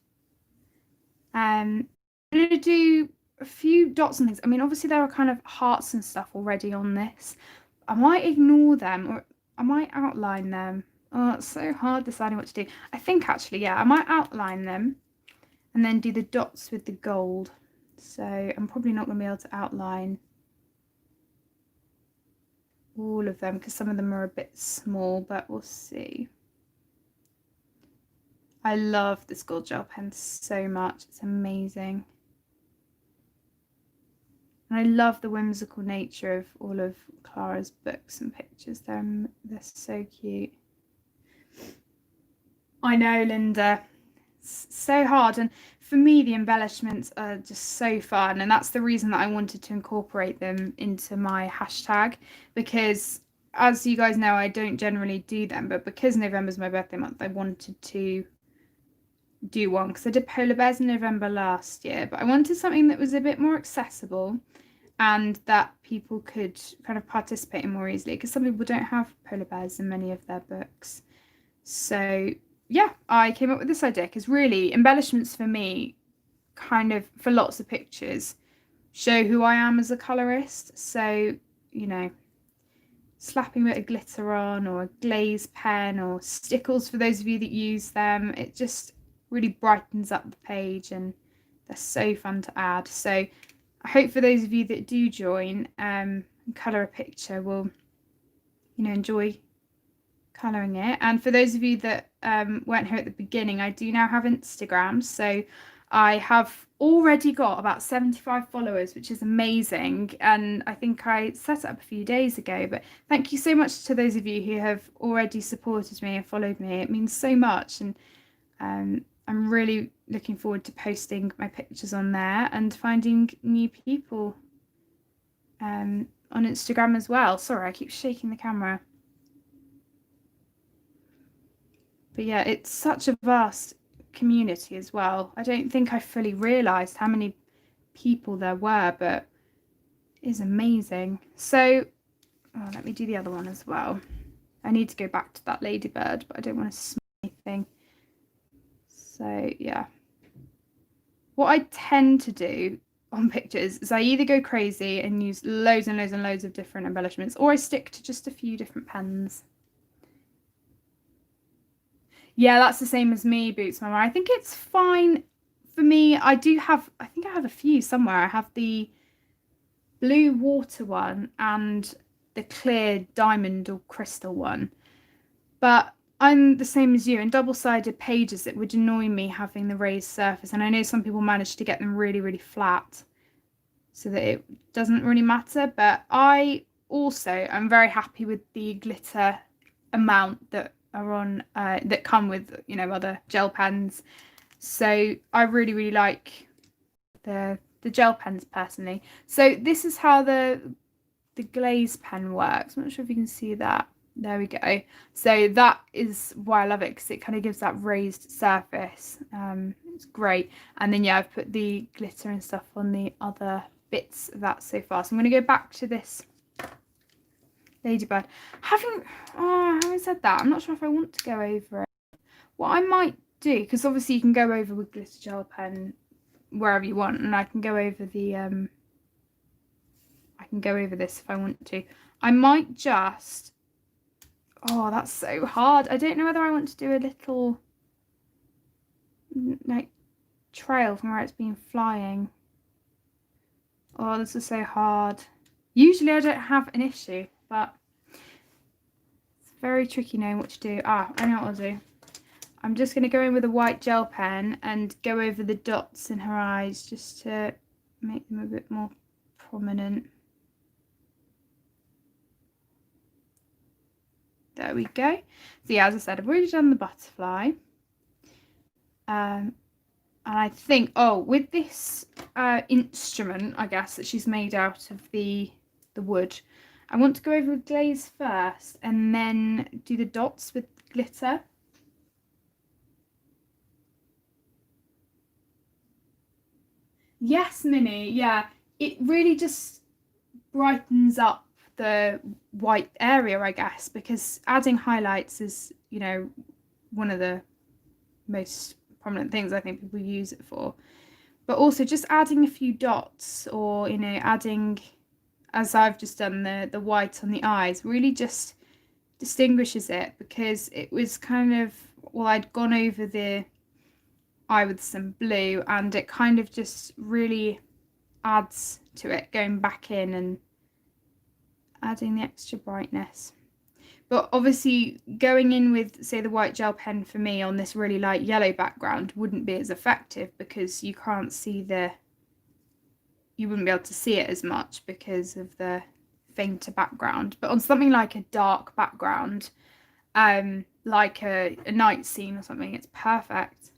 I'm going to do a few dots and things. I mean, obviously there are kind of hearts and stuff already on this. I might ignore them, or I might outline them. Oh, it's so hard deciding what to do. I think actually, yeah, I might outline them and then do the dots with the gold. So I'm probably not going to be able to outline all of them because some of them are a bit small, but we'll see. I love this gold gel pen so much. It's amazing. And I love the whimsical nature of all of Clara's books and pictures. They're so cute. I know, Linda. It's so hard. And for me, the embellishments are just so fun. And that's the reason that I wanted to incorporate them into my hashtag. Because as you guys know, I don't generally do them. But because November's my birthday month, I wanted to do one. Because I did polar bears in November last year. But I wanted something that was a bit more accessible and that people could kind of participate in more easily, because some people don't have polar bears in many of their books. So yeah, I came up with this idea because really embellishments for me, kind of for lots of pictures, show who I am as a colorist. So, you know, slapping a bit of glitter on, or a glaze pen, or stickles for those of you that use them, it just really brightens up the page and they're so fun to add. So I hope for those of you that do join and colour a picture will, you know, enjoy colouring it. And for those of you that weren't here at the beginning, I do now have Instagram. So I have already got about 75 followers, which is amazing. And I think I set it up a few days ago. But thank you so much to those of you who have already supported me and followed me. It means so much. And I'm really looking forward to posting my pictures on there and finding new people on Instagram as well. Sorry, I keep shaking the camera. But yeah, it's such a vast community as well. I don't think I fully realised how many people there were, but it is amazing. So, let me do the other one as well. I need to go back to that ladybird, but I don't want to smell anything. So yeah. What I tend to do on pictures is I either go crazy and use loads and loads and loads of different embellishments, or I stick to just a few different pens. Yeah, that's the same as me, Boots Mama. I think it's fine for me. I think I have a few somewhere. I have the blue water one and the clear diamond or crystal one. But I'm the same as you. In double-sided pages, it would annoy me having the raised surface. And I know some people manage to get them really, really flat so that it doesn't really matter. But I also am very happy with the glitter amount that are on, that come with, you know, other gel pens. So I really, really like the gel pens personally. So this is how the glaze pen works. I'm not sure if you can see that. There we go. So that is why I love it, because it kind of gives that raised surface. It's great. And then yeah, I've put the glitter and stuff on the other bits of that so far. So I'm going to go back to this ladybird. Having said that, I'm not sure if I want to go over it. What I might do, because obviously you can go over with glitter gel pen wherever you want, and I can go over the I can go over this if I want to. I might just, oh, that's so hard. I don't know whether I want to do a little like trail from where it's been flying. Oh, this is so hard. Usually I don't have an issue, but it's very tricky knowing what to do. I know what I'll do. I'm just going to go in with a white gel pen and go over the dots in her eyes just to make them a bit more prominent. There we go. So yeah, as I said, I've already done the butterfly. And I think, oh, with this instrument, I guess, that she's made out of the wood, I want to go over with glaze first and then do the dots with glitter. Yes, Minnie, yeah. It really just brightens up the white area, I guess, because adding highlights is, you know, one of the most prominent things I think people use it for. But also just adding a few dots, or, you know, adding, as I've just done, the white on the eyes really just distinguishes it, because it was kind of, well, I'd gone over the eye with some blue and it kind of just really adds to it, going back in and adding the extra brightness. But obviously going in with, say, the white gel pen for me on this really light yellow background wouldn't be as effective, because you can't see you wouldn't be able to see it as much because of the fainter background. But on something like a dark background, like a night scene or something, it's perfect.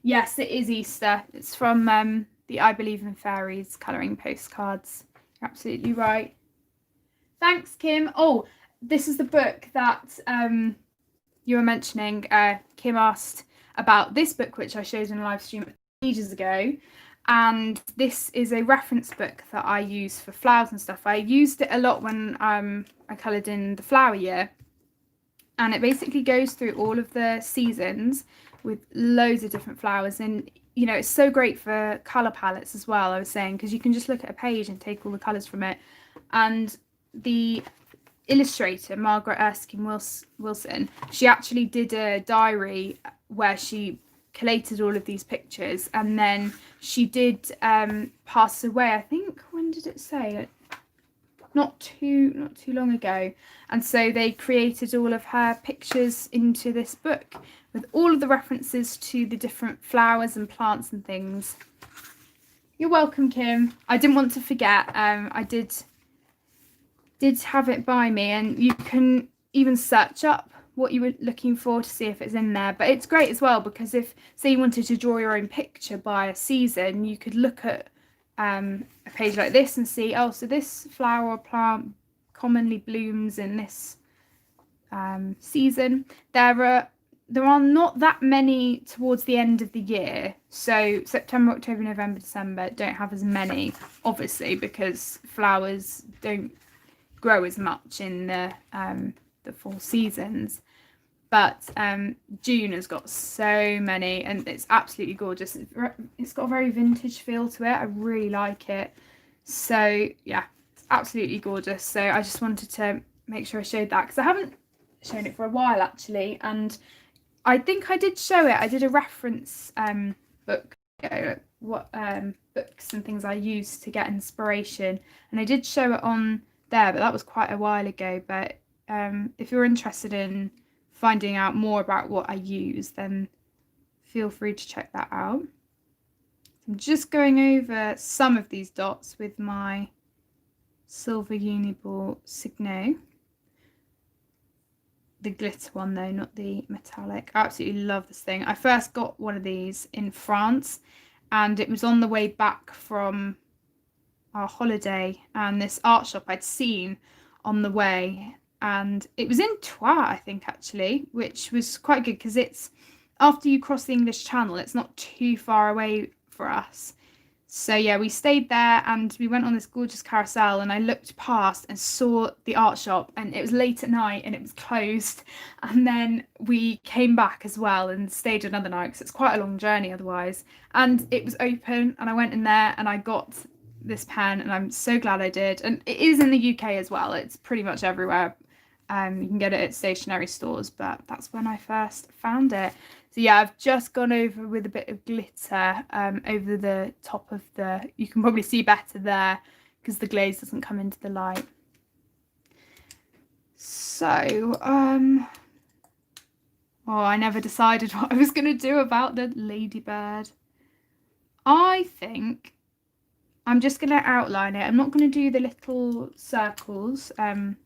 Yes, it is Easter. It's from the I Believe in Fairies colouring postcards. You're absolutely right. Thanks, Kim. Oh, this is the book that you were mentioning. Kim asked about this book, which I showed in a live stream ages ago. And this is a reference book that I use for flowers and stuff. I used it a lot when I coloured in the flower year. And it basically goes through all of the seasons with loads of different flowers. And, you know, it's so great for colour palettes as well, I was saying, because you can just look at a page and take all the colours from it. And the illustrator, Margaret Erskine Wilson, she actually did a diary where she collated all of these pictures, and then she did pass away, I think, when did it say? Not too long ago. And so they created all of her pictures into this book with all of the references to the different flowers and plants and things. You're welcome, Kim. I didn't want to forget. I did have it by me, and you can even search up what you were looking for to see if it's in there. But it's great as well, because if, say, you wanted to draw your own picture by a season, you could look at a page like this and see, oh, so this flower or plant commonly blooms in this season. There are not that many towards the end of the year. So September, October, November, December don't have as many, obviously, because flowers don't grow as much in the fall seasons. But June has got so many, and it's absolutely gorgeous. It's got a very vintage feel to it. I really like it. So yeah, it's absolutely gorgeous. So I just wanted to make sure I showed that, because I haven't shown it for a while actually, and I think I did show it. I did a reference book, you know, what books and things I used to get inspiration, and I did show it on there, but that was quite a while ago. But if you're interested in finding out more about what I use, then feel free to check that out. I'm just going over some of these dots with my silver Uniball Signo. The glitter one though, not the metallic. I absolutely love this thing. I first got one of these in France, and it was on the way back from our holiday, and this art shop I'd seen on the way, and it was in Troyes, I think, actually, which was quite good, because it's after you cross the English Channel, it's not too far away for us. So yeah, we stayed there and we went on this gorgeous carousel, and I looked past and saw the art shop, and it was late at night and it was closed. And then we came back as well and stayed another night, because it's quite a long journey otherwise, and it was open, and I went in there and I got this pen, and I'm so glad I did. And it is in the UK as well. It's pretty much everywhere. You can get it at stationery stores, but that's when I first found it. So yeah, I've just gone over with a bit of glitter over the top of you can probably see better there because the glaze doesn't come into the light. So, oh, I never decided what I was going to do about the ladybird. I think I'm just going to outline it. I'm not going to do the little circles, the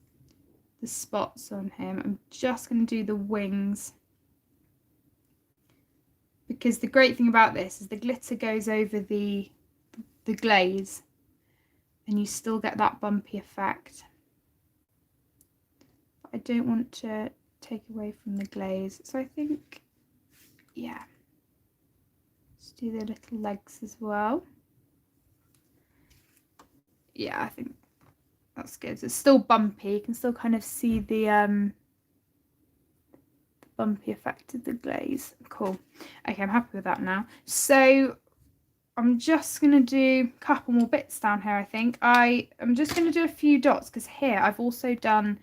spots on him. I'm just going to do the wings. Because the great thing about this is the glitter goes over the glaze and you still get that bumpy effect. But I don't want to take away from the glaze. So I think, yeah. Let's do the little legs as well. Yeah, I think that's good. So it's still bumpy. You can still kind of see the bumpy effect of the glaze. Cool. Okay, I'm happy with that now. So I'm just going to do a couple more bits down here, I think. I'm just going to do a few dots because here I've also done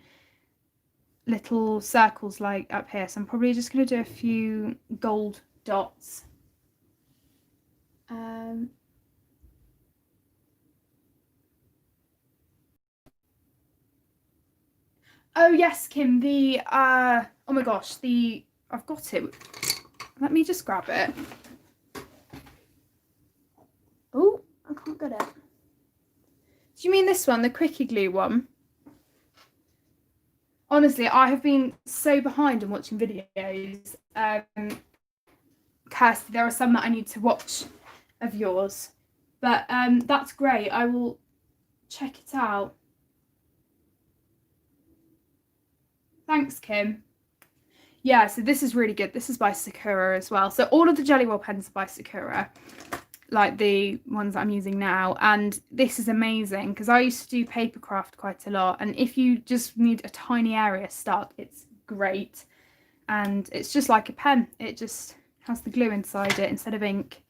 little circles like up here. So I'm probably just going to do a few gold dots. Oh yes, Kim, oh my gosh, I've got it. Let me just grab it. Oh, I can't get it. Do you mean this one, the Quickie Glue one? Honestly, I have been so behind on watching videos. Kirsty, there are some that I need to watch of yours. But that's great. I will check it out. Thanks, Kim. Yeah, so this is really good. This is by Sakura as well. So all of the Jelly Roll pens are by Sakura, like the ones that I'm using now. And this is amazing because I used to do paper craft quite a lot. And if you just need a tiny area stuck, it's great. And it's just like a pen. It just has the glue inside it instead of ink.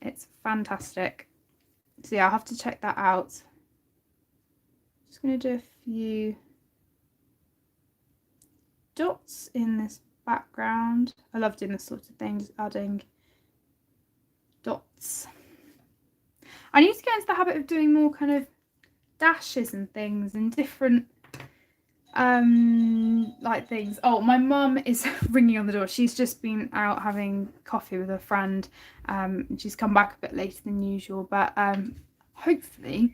It's fantastic. So yeah, I'll have to check that out. Just going to do a few dots in this background. I love doing this sort of thing, just adding dots. I need to get into the habit of doing more kind of dashes and things and different like things. Oh, my mum is ringing on the door. She's just been out having coffee with a friend, and she's come back a bit later than usual, but hopefully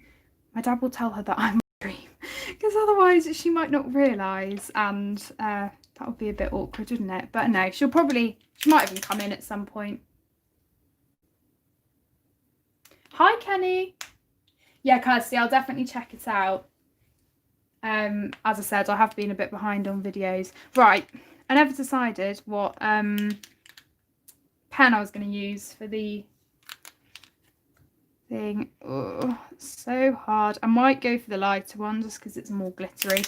my dad will tell her that I'm on stream, because otherwise she might not realise, and that would be a bit awkward, wouldn't it? But no, she might even come in at some point. Hi Kenny. Yeah, Kirsty, I'll definitely check it out. As I said, I have been a bit behind on videos. Right, I never decided what pen I was going to use for the thing. Oh, so hard. I might go for the lighter one just because it's more glittery,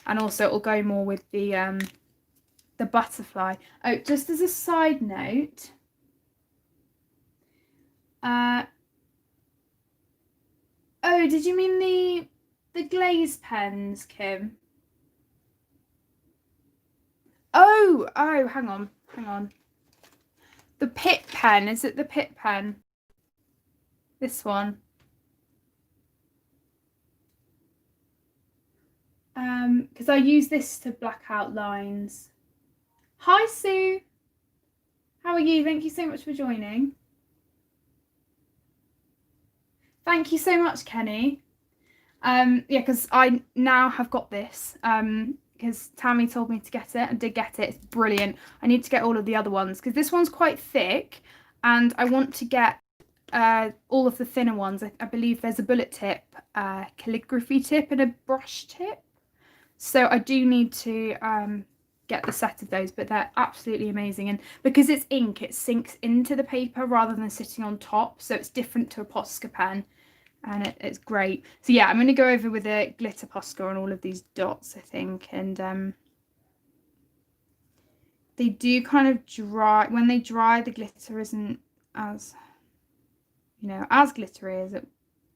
and also it will go more with the butterfly. Oh, just as a side note, oh, did you mean the glaze pens, Kim? Oh, hang on. The Pit pen, is it the Pit pen? This one. Because I use this to black out lines. Hi Sue. How are you? Thank you so much for joining. Thank you so much, Kenny. Yeah, because I now have got this. Because Tammy told me to get it. I did get it. It's brilliant. I need to get all of the other ones because this one's quite thick, and I want to get all of the thinner ones. I believe there's a bullet tip, calligraphy tip, and a brush tip. So I do need to get the set of those, but they're absolutely amazing. And because it's ink, it sinks into the paper rather than sitting on top. So it's different to a Posca pen, and it's great. So yeah, I'm going to go over with a glitter Posca on all of these dots, I think. And they do kind of dry. When they dry, the glitter isn't as, as glittery as it,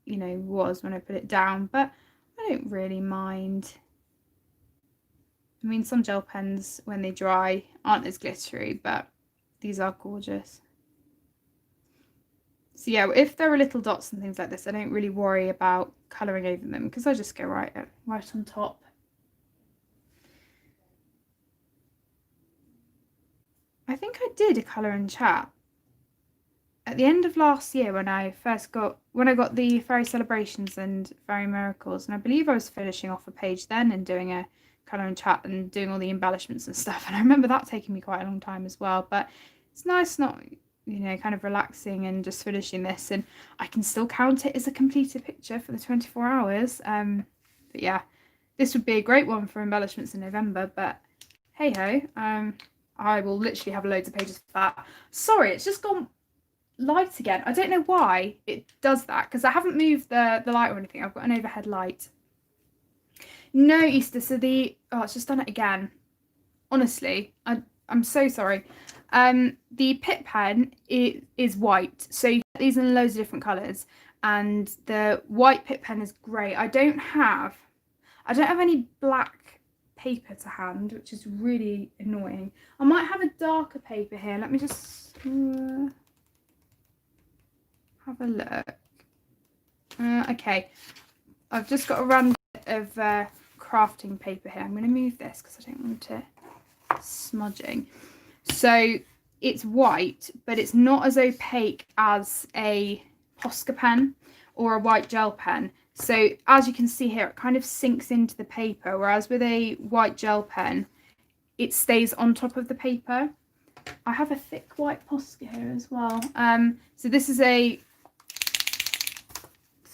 was when I put it down. But I don't really mind. I mean, some gel pens, when they dry, aren't as glittery, but these are gorgeous. So yeah, if there are little dots and things like this, I don't really worry about colouring over them because I just go right on top. I think I did a colour in chat. at the end of last year when I got the Fairy Celebrations and Fairy Miracles, and I believe I was finishing off a page then and doing a colour and chat and doing all the embellishments and stuff, and I remember that taking me quite a long time as well. But it's nice not, you know, kind of relaxing and just finishing this, and I can still count it as a completed picture for the 24 hours. But yeah, this would be a great one for embellishments in November, but hey ho, I will literally have loads of pages for that. Sorry, it's just gone light again. I don't know why it does that, because I haven't moved the light or anything. I've got an overhead light. No, Easter, so it's just done it again. Honestly, I'm so sorry. The Pit pen is white, so you get these in loads of different colours, and the white Pit pen is great. I don't have any black paper to hand, which is really annoying. I might have a darker paper here. Let me just have a look. Okay, I've just got a random bit of crafting paper here. I'm going to move this because I don't want it smudging. So it's white, but it's not as opaque as a Posca pen or a white gel pen. So as you can see here, it kind of sinks into the paper, whereas with a white gel pen, it stays on top of the paper. I have a thick white Posca here as well. So this is the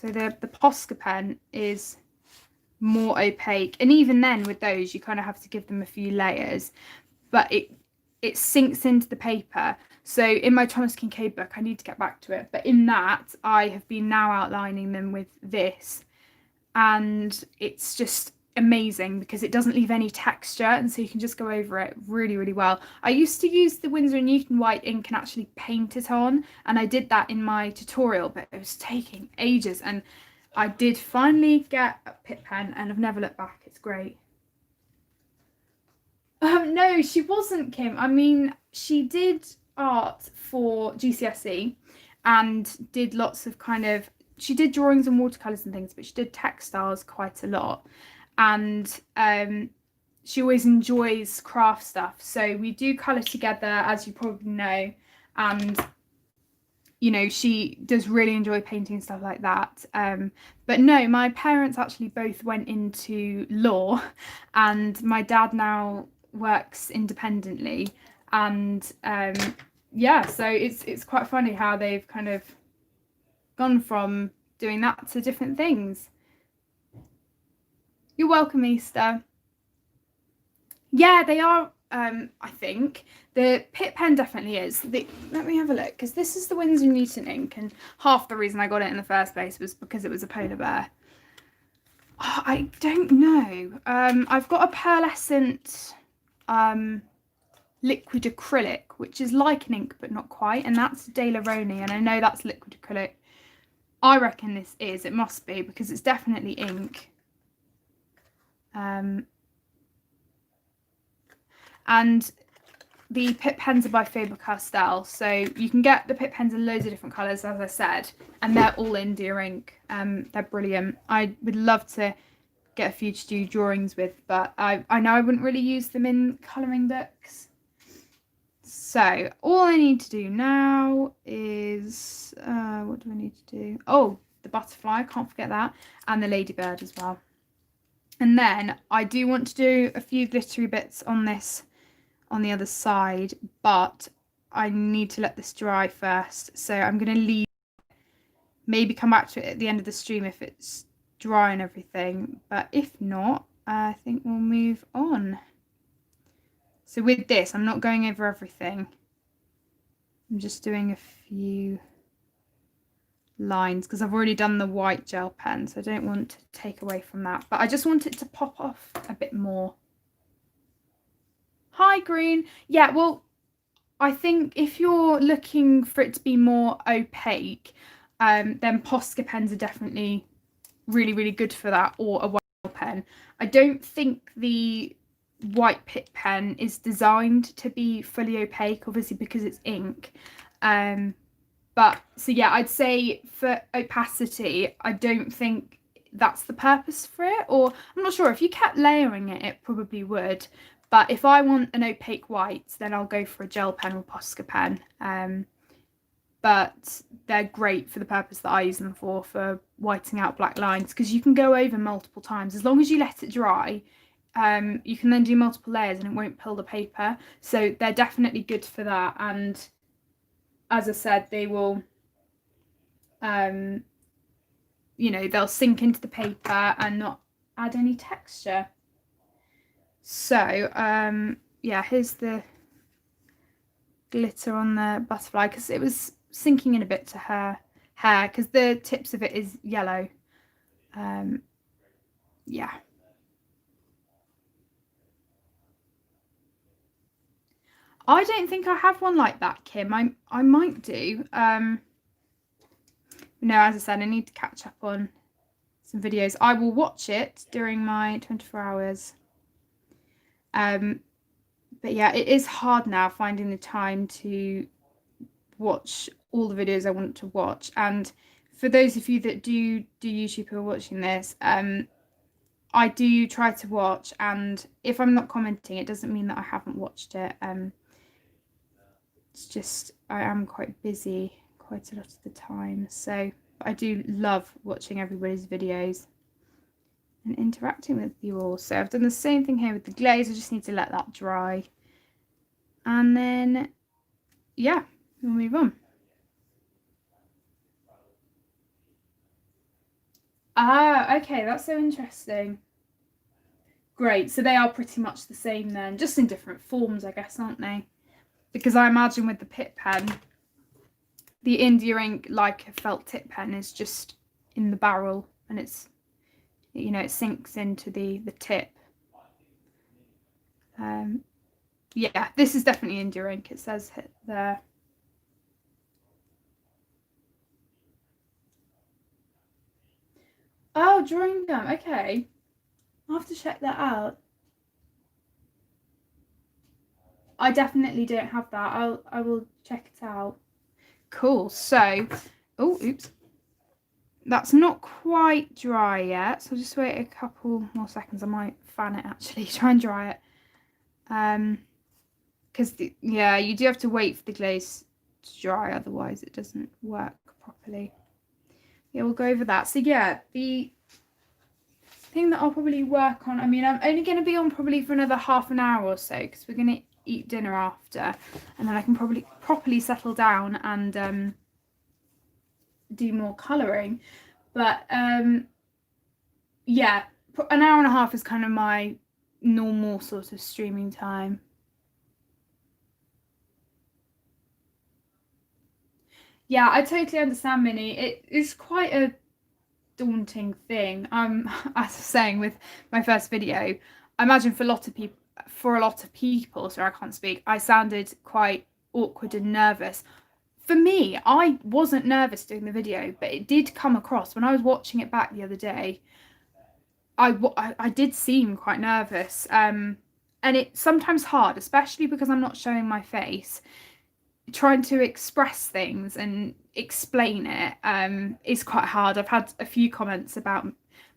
Posca pen is more opaque, and even then with those you kind of have to give them a few layers, but it sinks into the paper. So in my Thomas Kincaid book, I need to get back to it, but in that I have been now outlining them with this, and it's just amazing because it doesn't leave any texture, and so you can just go over it really, really well. I used to use the Winsor & Newton white ink and actually paint it on, and I did that in my tutorial, but it was taking ages, and I did finally get a Pit pen and I've never looked back. It's great. No, she wasn't, Kim. I mean, she did art for GCSE and did lots of she did drawings and watercolours and things, but she did textiles quite a lot. And she always enjoys craft stuff. So we do colour together, as you probably know. And, you know, she does really enjoy painting and stuff like that. But no, my parents actually both went into law, and my dad now works independently, and yeah, so it's quite funny how they've kind of gone from doing that to different things. You're welcome, Easter. Yeah, they are. I think the Pit pen definitely is. Let me have a look, because this is the Winsor & Newton ink, and half the reason I got it in the first place was because it was a polar bear. Oh, I don't know. I've got a pearlescent liquid acrylic, which is like an ink but not quite, and that's De La Roni, and I know that's liquid acrylic. I reckon this is. It must be, because it's definitely ink. And the Pit pens are by Faber-Castell, so you can get the Pit pens in loads of different colours, as I said, and they're all India ink. They're brilliant. I would love to get a few to do drawings with, but I know I wouldn't really use them in colouring books. So all I need to do now is what do I need to do? Oh, the butterfly, can't forget that, and the ladybird as well. And then I do want to do a few glittery bits on this on the other side, but I need to let this dry first, so I'm going to leave, maybe come back to it at the end of the stream if it's dry and everything, but if not, I think we'll move on. So with this, I'm not going over everything, I'm just doing a few lines because I've already done the white gel pen, so I don't want to take away from that, but I just want it to pop off a bit more. Hi, Green. Yeah, well, I think if you're looking for it to be more opaque, then Posca pens are definitely really, really good for that, or a white gel pen. I don't think the white Pit pen is designed to be fully opaque, obviously, because it's ink. But so yeah, I'd say for opacity, I don't think that's the purpose for it, or I'm not sure. If you kept layering it, it probably would. But if I want an opaque white, then I'll go for a gel pen or Posca pen. but they're great for the purpose that I use them for whitening out black lines, because you can go over multiple times. As long as you let it dry, you can then do multiple layers and it won't pull the paper. So they're definitely good for that. And as I said, they will, you know, they'll sink into the paper and not add any texture. So yeah, here's the glitter on the butterfly, because it was sinking in a bit to her hair because the tips of it is yellow. Yeah. I don't think I have one like that, Kim. I might do. No, as I said, I need to catch up on some videos. I will watch it during my 24 hours. But yeah, it is hard now finding the time to watch all the videos I want to watch. And for those of you that do YouTube who are watching this, I do try to watch, and if I'm not commenting, it doesn't mean that I haven't watched it. It's just I am quite busy quite a lot of the time, so I do love watching everybody's videos and interacting with you all. So I've done the same thing here with the glaze. I just need to let that dry, and then yeah, we'll move on. Ah, okay, that's so interesting. Great, so they are pretty much the same then, just in different forms, I guess, aren't they? Because I imagine with the Pitt pen, the India ink, like a felt tip pen, is just in the barrel, and it's, you know, it sinks into the tip. Yeah, this is definitely India ink, it says there. Oh, drawing gum, okay. I'll have to check that out. I definitely don't have that. I will check it out. Cool. So, oh, oops. That's not quite dry yet, so I'll just wait a couple more seconds. I might fan it actually, try and dry it. Because yeah, you do have to wait for the glaze to dry, otherwise it doesn't work properly. Yeah, we'll go over that. So yeah, the thing that I'll probably work on, I mean, I'm only going to be on probably for another half an hour or so, because we're going to eat dinner after, and then I can probably properly settle down and do more colouring. But yeah, an hour and a half is kind of my normal sort of streaming time. Yeah, I totally understand, Minnie. It is quite a daunting thing. As I was saying with my first video, I imagine for a lot of people, sorry, I can't speak, I sounded quite awkward and nervous. For me, I wasn't nervous doing the video, but it did come across when I was watching it back the other day. I did seem quite nervous, and it's sometimes hard, especially because I'm not showing my face. Trying to express things and explain it is quite hard. I've had a few comments about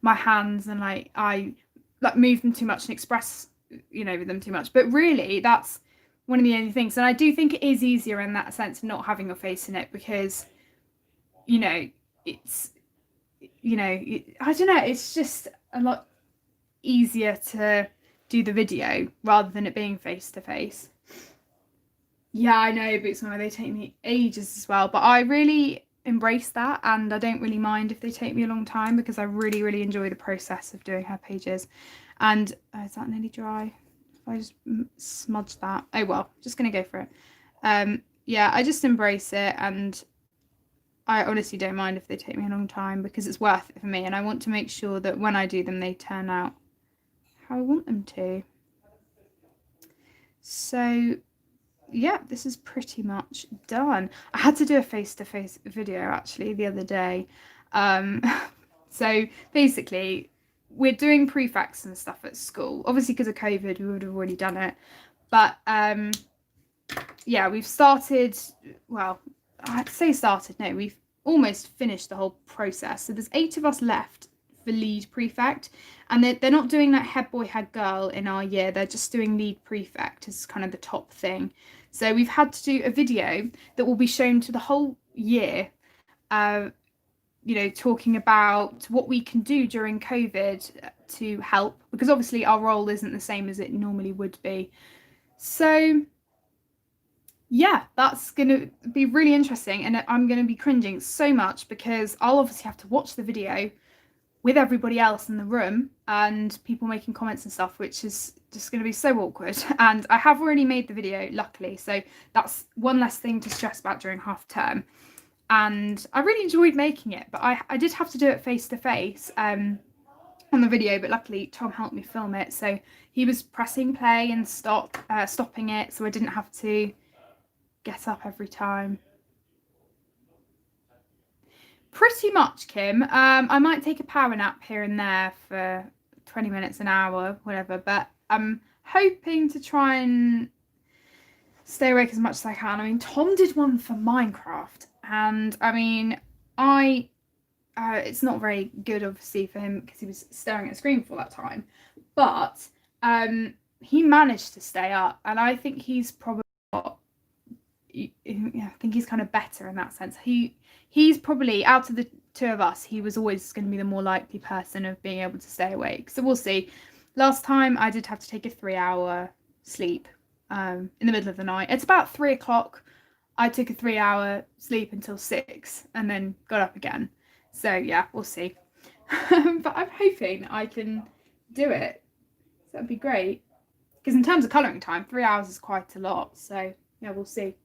my hands and like I like move them too much and express, you know, with them too much, but really that's one of the only things. And I do think it is easier in that sense of not having your face in it, because, you know, it's, you know, I don't know, it's just a lot easier to do the video rather than it being face to face. Yeah, I know, but it's why they take me ages as well. But I really embrace that, and I don't really mind if they take me a long time, because I really, really enjoy the process of doing her pages. And is that nearly dry? If I just smudge that. Oh well, just gonna go for it. Yeah, I just embrace it, and I honestly don't mind if they take me a long time, because it's worth it for me, and I want to make sure that when I do them, they turn out how I want them to. So yeah, this is pretty much done. I had to do a face-to-face video actually the other day. So basically we're doing prefects and stuff at school. Obviously because of COVID we would have already done it. But yeah, we've started, well, I'd say started, no, we've almost finished the whole process. So there's 8 of us left for lead prefect, and they're not doing that head boy head girl in our year, they're just doing lead prefect as kind of the top thing. So we've had to do a video that will be shown to the whole year, you know, talking about what we can do during COVID to help, because obviously our role isn't the same as it normally would be. So yeah, that's going to be really interesting, and I'm going to be cringing so much because I'll obviously have to watch the video with everybody else in the room and people making comments and stuff, which is just going to be so awkward. And I have already made the video, luckily, so that's one less thing to stress about during half term. And I really enjoyed making it, but I did have to do it face to face on the video, but luckily Tom helped me film it, so he was pressing play and stopping it, so I didn't have to get up every time. Pretty much, Kim. I might take a power nap here and there for 20 minutes, an hour, whatever, but I'm hoping to try and stay awake as much as I can. I mean, Tom did one for Minecraft, and I mean, it's not very good, obviously, for him because he was staring at a screen for that time, but he managed to stay up, and I think he's probably I think he's kind of better in that sense. He's probably, out of the two of us, he was always going to be the more likely person of being able to stay awake. So we'll see. Last time I did have to take a 3-hour sleep in the middle of the night. It's about 3 o'clock. I took a 3-hour sleep until 6 and then got up again. So yeah, we'll see. But I'm hoping I can do it. So that'd be great. Because in terms of colouring time, 3 hours is quite a lot. So yeah, we'll see.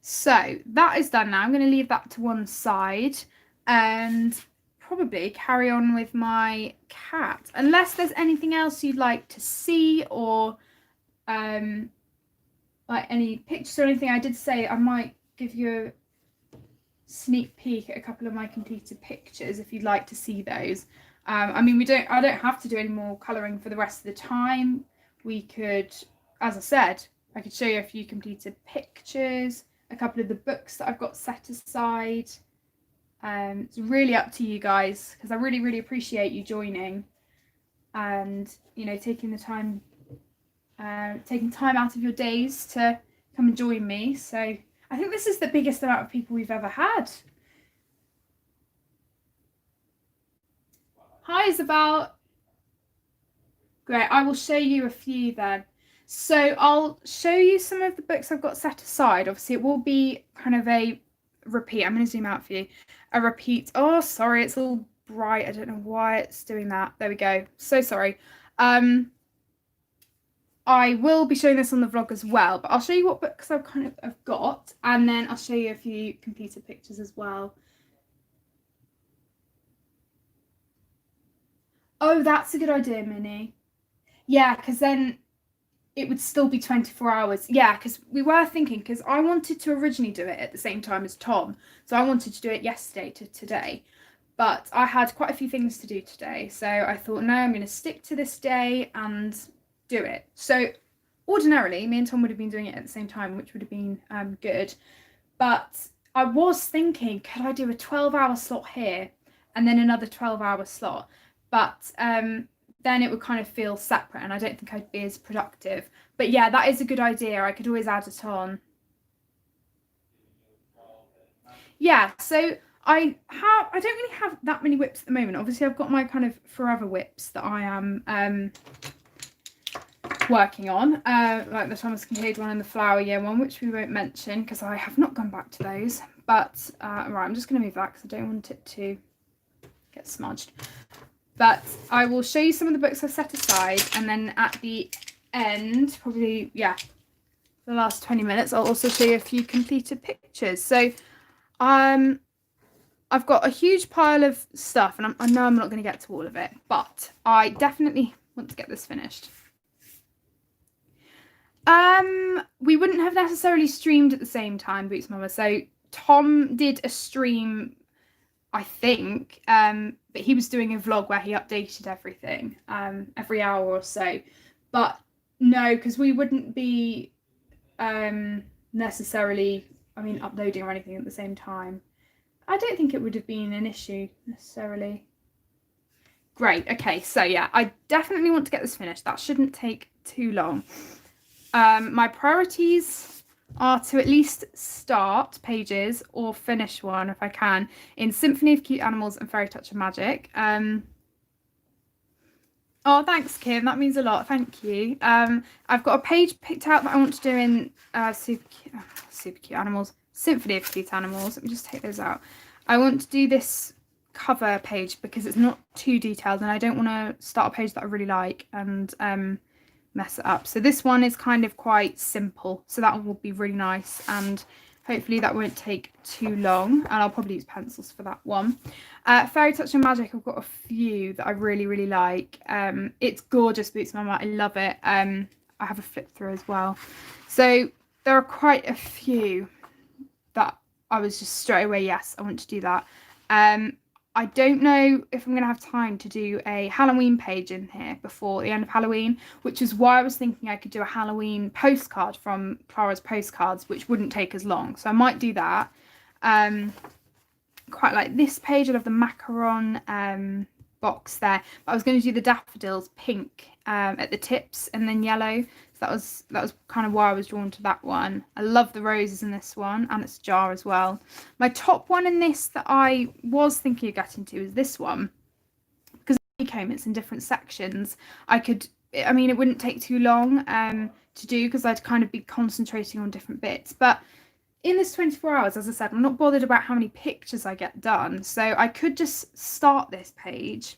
So that is done now. I'm going to leave that to one side and probably carry on with my cat, unless there's anything else you'd like to see, or like any pictures or anything. I did say I might give you a sneak peek at a couple of my completed pictures if you'd like to see those. I mean, I don't have to do any more colouring for the rest of the time. We could, as I said, I could show you a few completed pictures, a couple of the books that I've got set aside. It's really up to you guys, because I really appreciate you joining and, you know, taking time out of your days to come and join me. So I think this is the biggest amount of people we've ever had. Hi, Isabel. Great, I will show you a few then. So I'll show you some of the books I've got set aside. Obviously, it will be kind of a repeat. I'm going to zoom out for you. A repeat. Oh, sorry, it's all bright. I don't know why it's doing that. There we go. So sorry. I will be showing this on the vlog as well, but I'll show you what books I've got, and then I'll show you a few completed pictures as well. Oh, that's a good idea, Minnie. Yeah, because then it would still be 24 hours. Yeah, because we were thinking, because I wanted to originally do it at the same time as Tom. So I wanted to do it yesterday to today. But I had quite a few things to do today. So I thought, no, I'm going to stick to this day and do it. So ordinarily, me and Tom would have been doing it at the same time, which would have been good. But I was thinking, could I do a 12-hour slot here and then another 12-hour slot? But then it would kind of feel separate, and I don't think I'd be as productive. But yeah, that is a good idea. I could always add it on. Yeah, so I don't really have that many whips at the moment. Obviously, I've got my kind of forever whips that I am working on, like the Thomas Kincaid one and the Flower Year one, which we won't mention because I have not gone back to those. But right, I'm just going to move that because I don't want it to get smudged. But I will show you some of the books I've set aside, and then at the end, probably, yeah, the last 20 minutes, I'll also show you a few completed pictures. So I've got a huge pile of stuff, and I know I'm not going to get to all of it, but I definitely want to get this finished. We wouldn't have necessarily streamed at the same time, Boots Mama. So Tom did a stream, I think, but he was doing a vlog where he updated everything every hour or so. But no, because we wouldn't be necessarily, I mean, uploading or anything at the same time. I don't think it would have been an issue necessarily. Great, okay, so yeah, I definitely want to get this finished. That shouldn't take too long. My priorities are to at least start pages or finish one if I can in Symphony of Cute Animals and Fairy Touch and Magic. Oh, thanks, Kim. That means a lot. Thank you. I've got a page picked out that I want to do in Super Cute Animals, Symphony of Cute Animals. Let me just take those out. I want to do this cover page because it's not too detailed and I don't want to start a page that I really like and mess it up. So this one is kind of quite simple. So that one will be really nice and hopefully that won't take too long, and I'll probably use pencils for that one. Fairy Touch and Magic, I've got a few that I really, really like. It's gorgeous, Boots Mama. I love it. I have a flip through as well. So there are quite a few that I was just straight away, yes, I want to do that. I don't know if I'm going to have time to do a Halloween page in here before the end of Halloween, which is why I was thinking I could do a Halloween postcard from Clara's Postcards, which wouldn't take as long. So I might do that. Quite like this page. I love the macaron box there. But I was going to do the daffodils pink at the tips and then yellow. So that was kind of why I was drawn to that one. I love the roses in this one, and it's a jar as well. My top one in this that I was thinking of getting to is this one, because it's in different sections. I mean, it wouldn't take too long to do because I'd kind of be concentrating on different bits. But in this 24 hours, as I said, I'm not bothered about how many pictures I get done. So I could just start this page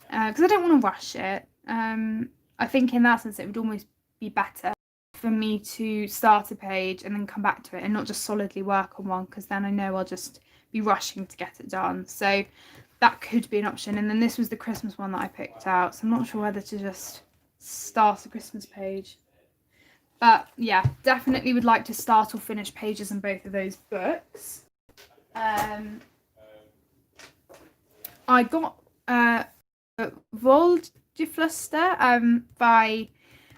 because I don't want to rush it. I think in that sense, it would almost be better for me to start a page and then come back to it and not just solidly work on one, because then I know I'll just be rushing to get it done. So that could be an option. And then this was the Christmas one that I picked out, so I'm not sure whether to just start a Christmas page. But yeah, definitely would like to start or finish pages in both of those books. I got Voldgefluster by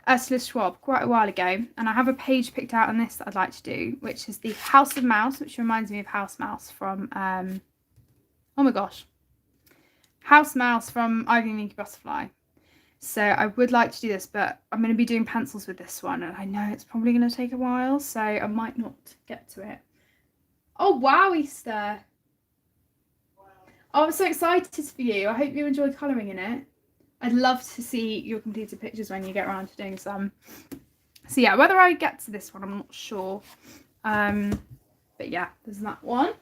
Ursula Schwab quite a while ago, and I have a page picked out on this that I'd like to do, which is the House of Mouse, which reminds me of House Mouse from oh my gosh, House Mouse from Ivy and Inky Butterfly. So I would like to do this, but I'm going to be doing pencils with this one, and I know it's probably going to take a while, so I might not get to it. Oh wow, Easter! Oh, I'm so excited for you. I hope you enjoy colouring in it. I'd love to see your completed pictures when you get around to doing some. So yeah, whether I get to this one, I'm not sure. But yeah, there's that one.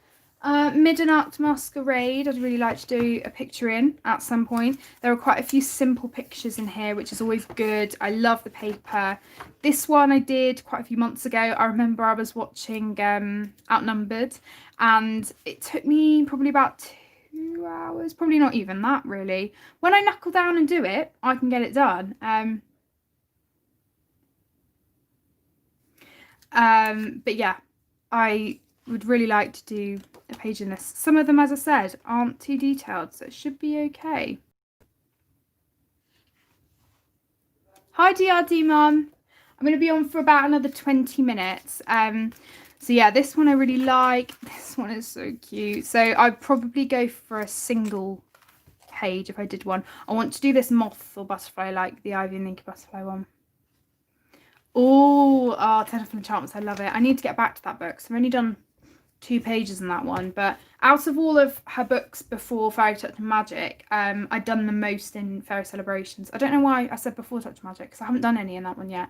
Midnight Masquerade, I'd really like to do a picture in at some point. There are quite a few simple pictures in here, which is always good. I love the paper. This one I did quite a few months ago. I remember I was watching Outnumbered, and it took me probably about 2 hours, probably not even that really. When I knuckle down and do it, I can get it done. But yeah, I would really like to do a page in this. Some of them, as I said, aren't too detailed, so it should be okay. Hi DRD Mum. I'm going to be on for about another 20 minutes. So yeah, this one I really like. This one is so cute. So I'd probably go for a single page if I did one. I want to do this moth or butterfly like the Ivy and Inky Butterfly one. Oh, Ten of Enchantments. I love it. I need to get back to that book. So I've only done 2 pages in that one, but out of all of her books before Fairy Touch and Magic, I'd done the most in Fairy Celebrations. I don't know why I said before Touch Magic, because I haven't done any in that one yet.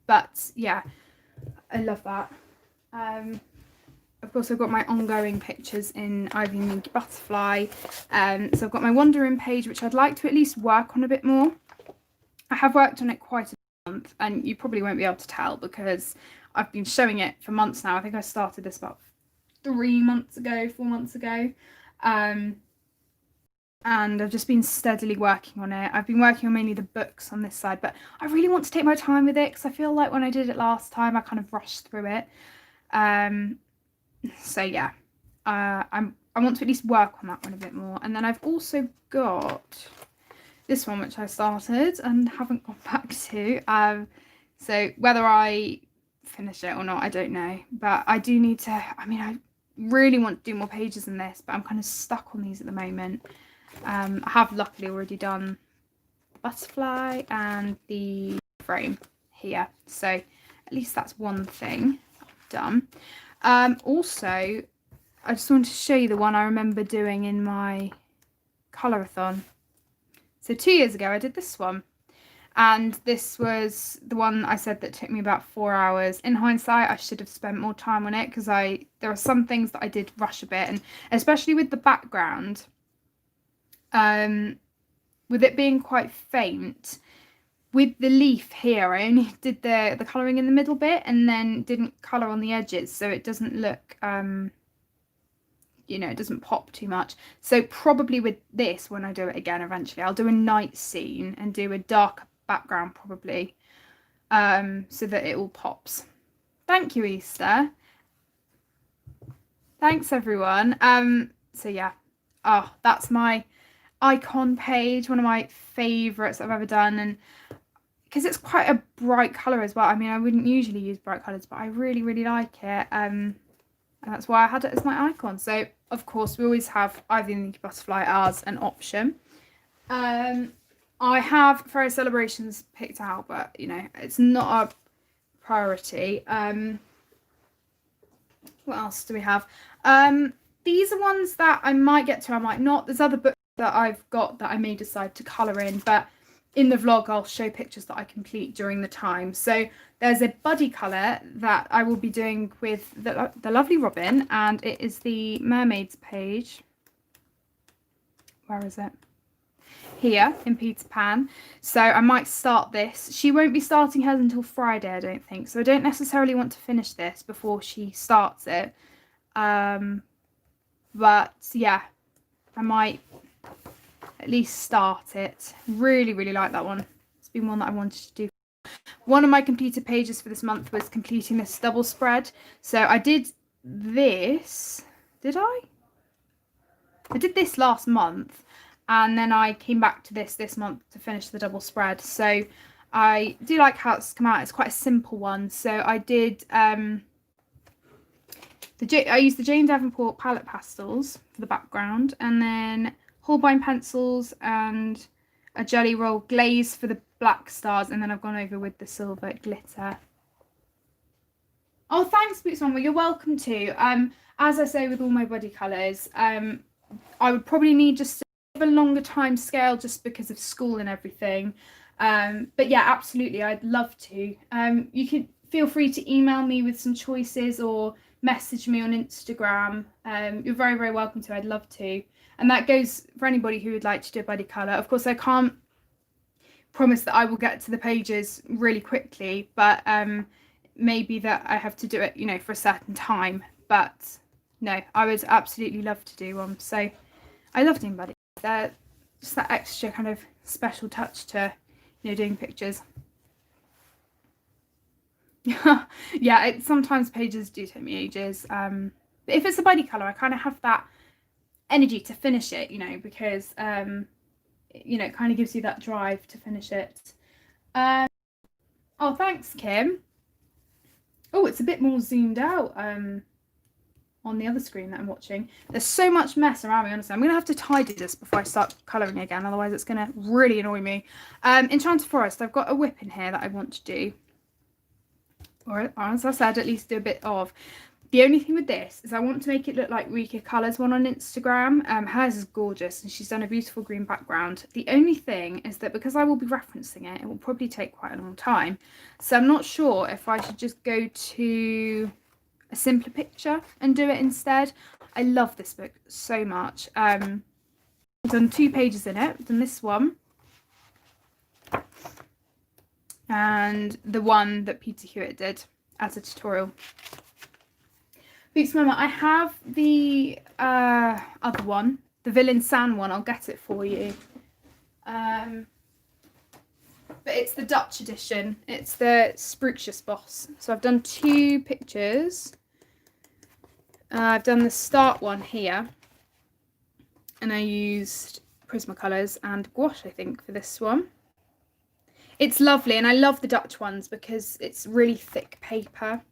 But yeah, I love that. Of course, I've got my ongoing pictures in Ivy and Inky Butterfly. So I've got my Wandering page, which I'd like to at least work on a bit more. I have worked on it quite a month, and you probably won't be able to tell because I've been showing it for months now. I think I started this about 4 months ago. And I've just been steadily working on it. I've been working on mainly the books on this side, but I really want to take my time with it because I feel like when I did it last time, I kind of rushed through it. So yeah, I want to at least work on that one a bit more. And then I've also got this one, which I started and haven't gone back to. So whether I finish it or not, I don't know, but I do need to. I mean, I really want to do more pages in this, but I'm kind of stuck on these at the moment. I have luckily already done butterfly and the frame here, so at least that's one thing done. Also, I just wanted to show you the one I remember doing in my Colourathon. So 2 years ago I did this one, and this was the one I said that took me about 4 hours. In hindsight, I should have spent more time on it because there are some things that I did rush a bit, and especially with the background, with it being quite faint, with the leaf here, I only did the colouring in the middle bit and then didn't colour on the edges, so it doesn't look, you know, it doesn't pop too much. So probably with this, when I do it again eventually, I'll do a night scene and do a darker background probably, so that it all pops. Thank you, Easter. Thanks, everyone. So yeah, oh, that's my icon page, one of my favourites I've ever done, and because it's quite a bright colour as well. I mean, I wouldn't usually use bright colours, but I really, really like it. And that's why I had it as my icon. So, of course, we always have Ivy and the Inky Butterfly as an option. I have Fairy Celebrations picked out, but, you know, it's not a priority. What else do we have? These are ones that I might get to, I might not. There's other books that I've got that I may decide to colour in, but in the vlog I'll show pictures that I complete during the time. So there's a buddy colour that I will be doing with the lovely Robin, and it is the Mermaids page. Where is it? Here in Peter Pan. So I might start this. She won't be starting hers until Friday, I don't think, so I don't necessarily want to finish this before she starts it. But yeah, I might at least start it. Really, really like that one. It's been one that I wanted to do. One of my completed pages for this month was completing this double spread. So I did this. Did I? I did this last month, and then I came back to this month to finish the double spread. So I do like how it's come out. It's quite a simple one. So I did I used the Jane Davenport palette pastels for the background, and then Holbein pencils and a jelly roll glaze for the black stars, and then I've gone over with the silver glitter. Oh, thanks, Boots Mum. Well, you're welcome to. As I say with all my buddy colours, I would probably need just a longer time scale just because of school and everything. But yeah, absolutely, I'd love to. You can feel free to email me with some choices or message me on Instagram. You're very, very welcome to. I'd love to. And that goes for anybody who would like to do a buddy colour. Of course, I can't promise that I will get to the pages really quickly, but maybe that I have to do it, you know, for a certain time. But no, I would absolutely love to do one. So I love doing buddy. They're just that extra kind of special touch to, you know, doing pictures. Yeah, sometimes pages do take me ages. But if it's a buddy colour, I kind of have that energy to finish it, you know, because you know, it kind of gives you that drive to finish it. Oh, thanks, Kim. Oh, it's a bit more zoomed out on the other screen that I'm watching. There's so much mess around me, honestly. I'm gonna have to tidy this before I start colouring again, otherwise it's gonna really annoy me. Enchanted Forest, I've got a whip in here that I want to do, or as I said, at least do a bit of. The only thing with this is I want to make it look like Rika Colours one on Instagram. Hers is gorgeous and she's done a beautiful green background. The only thing is that because I will be referencing it, it will probably take quite a long time. So I'm not sure if I should just go to a simpler picture and do it instead. I love this book so much. I've done 2 pages in it. I've done this one and the one that Peter Hewitt did as a tutorial. Boots Mama, I have the other one, the Villain San one. I'll get it for you. But it's the Dutch edition. It's the Sprucious Boss. So I've done 2 pictures. I've done the start one here. And I used Prismacolors and gouache, I think, for this one. It's lovely, and I love the Dutch ones because it's really thick paper.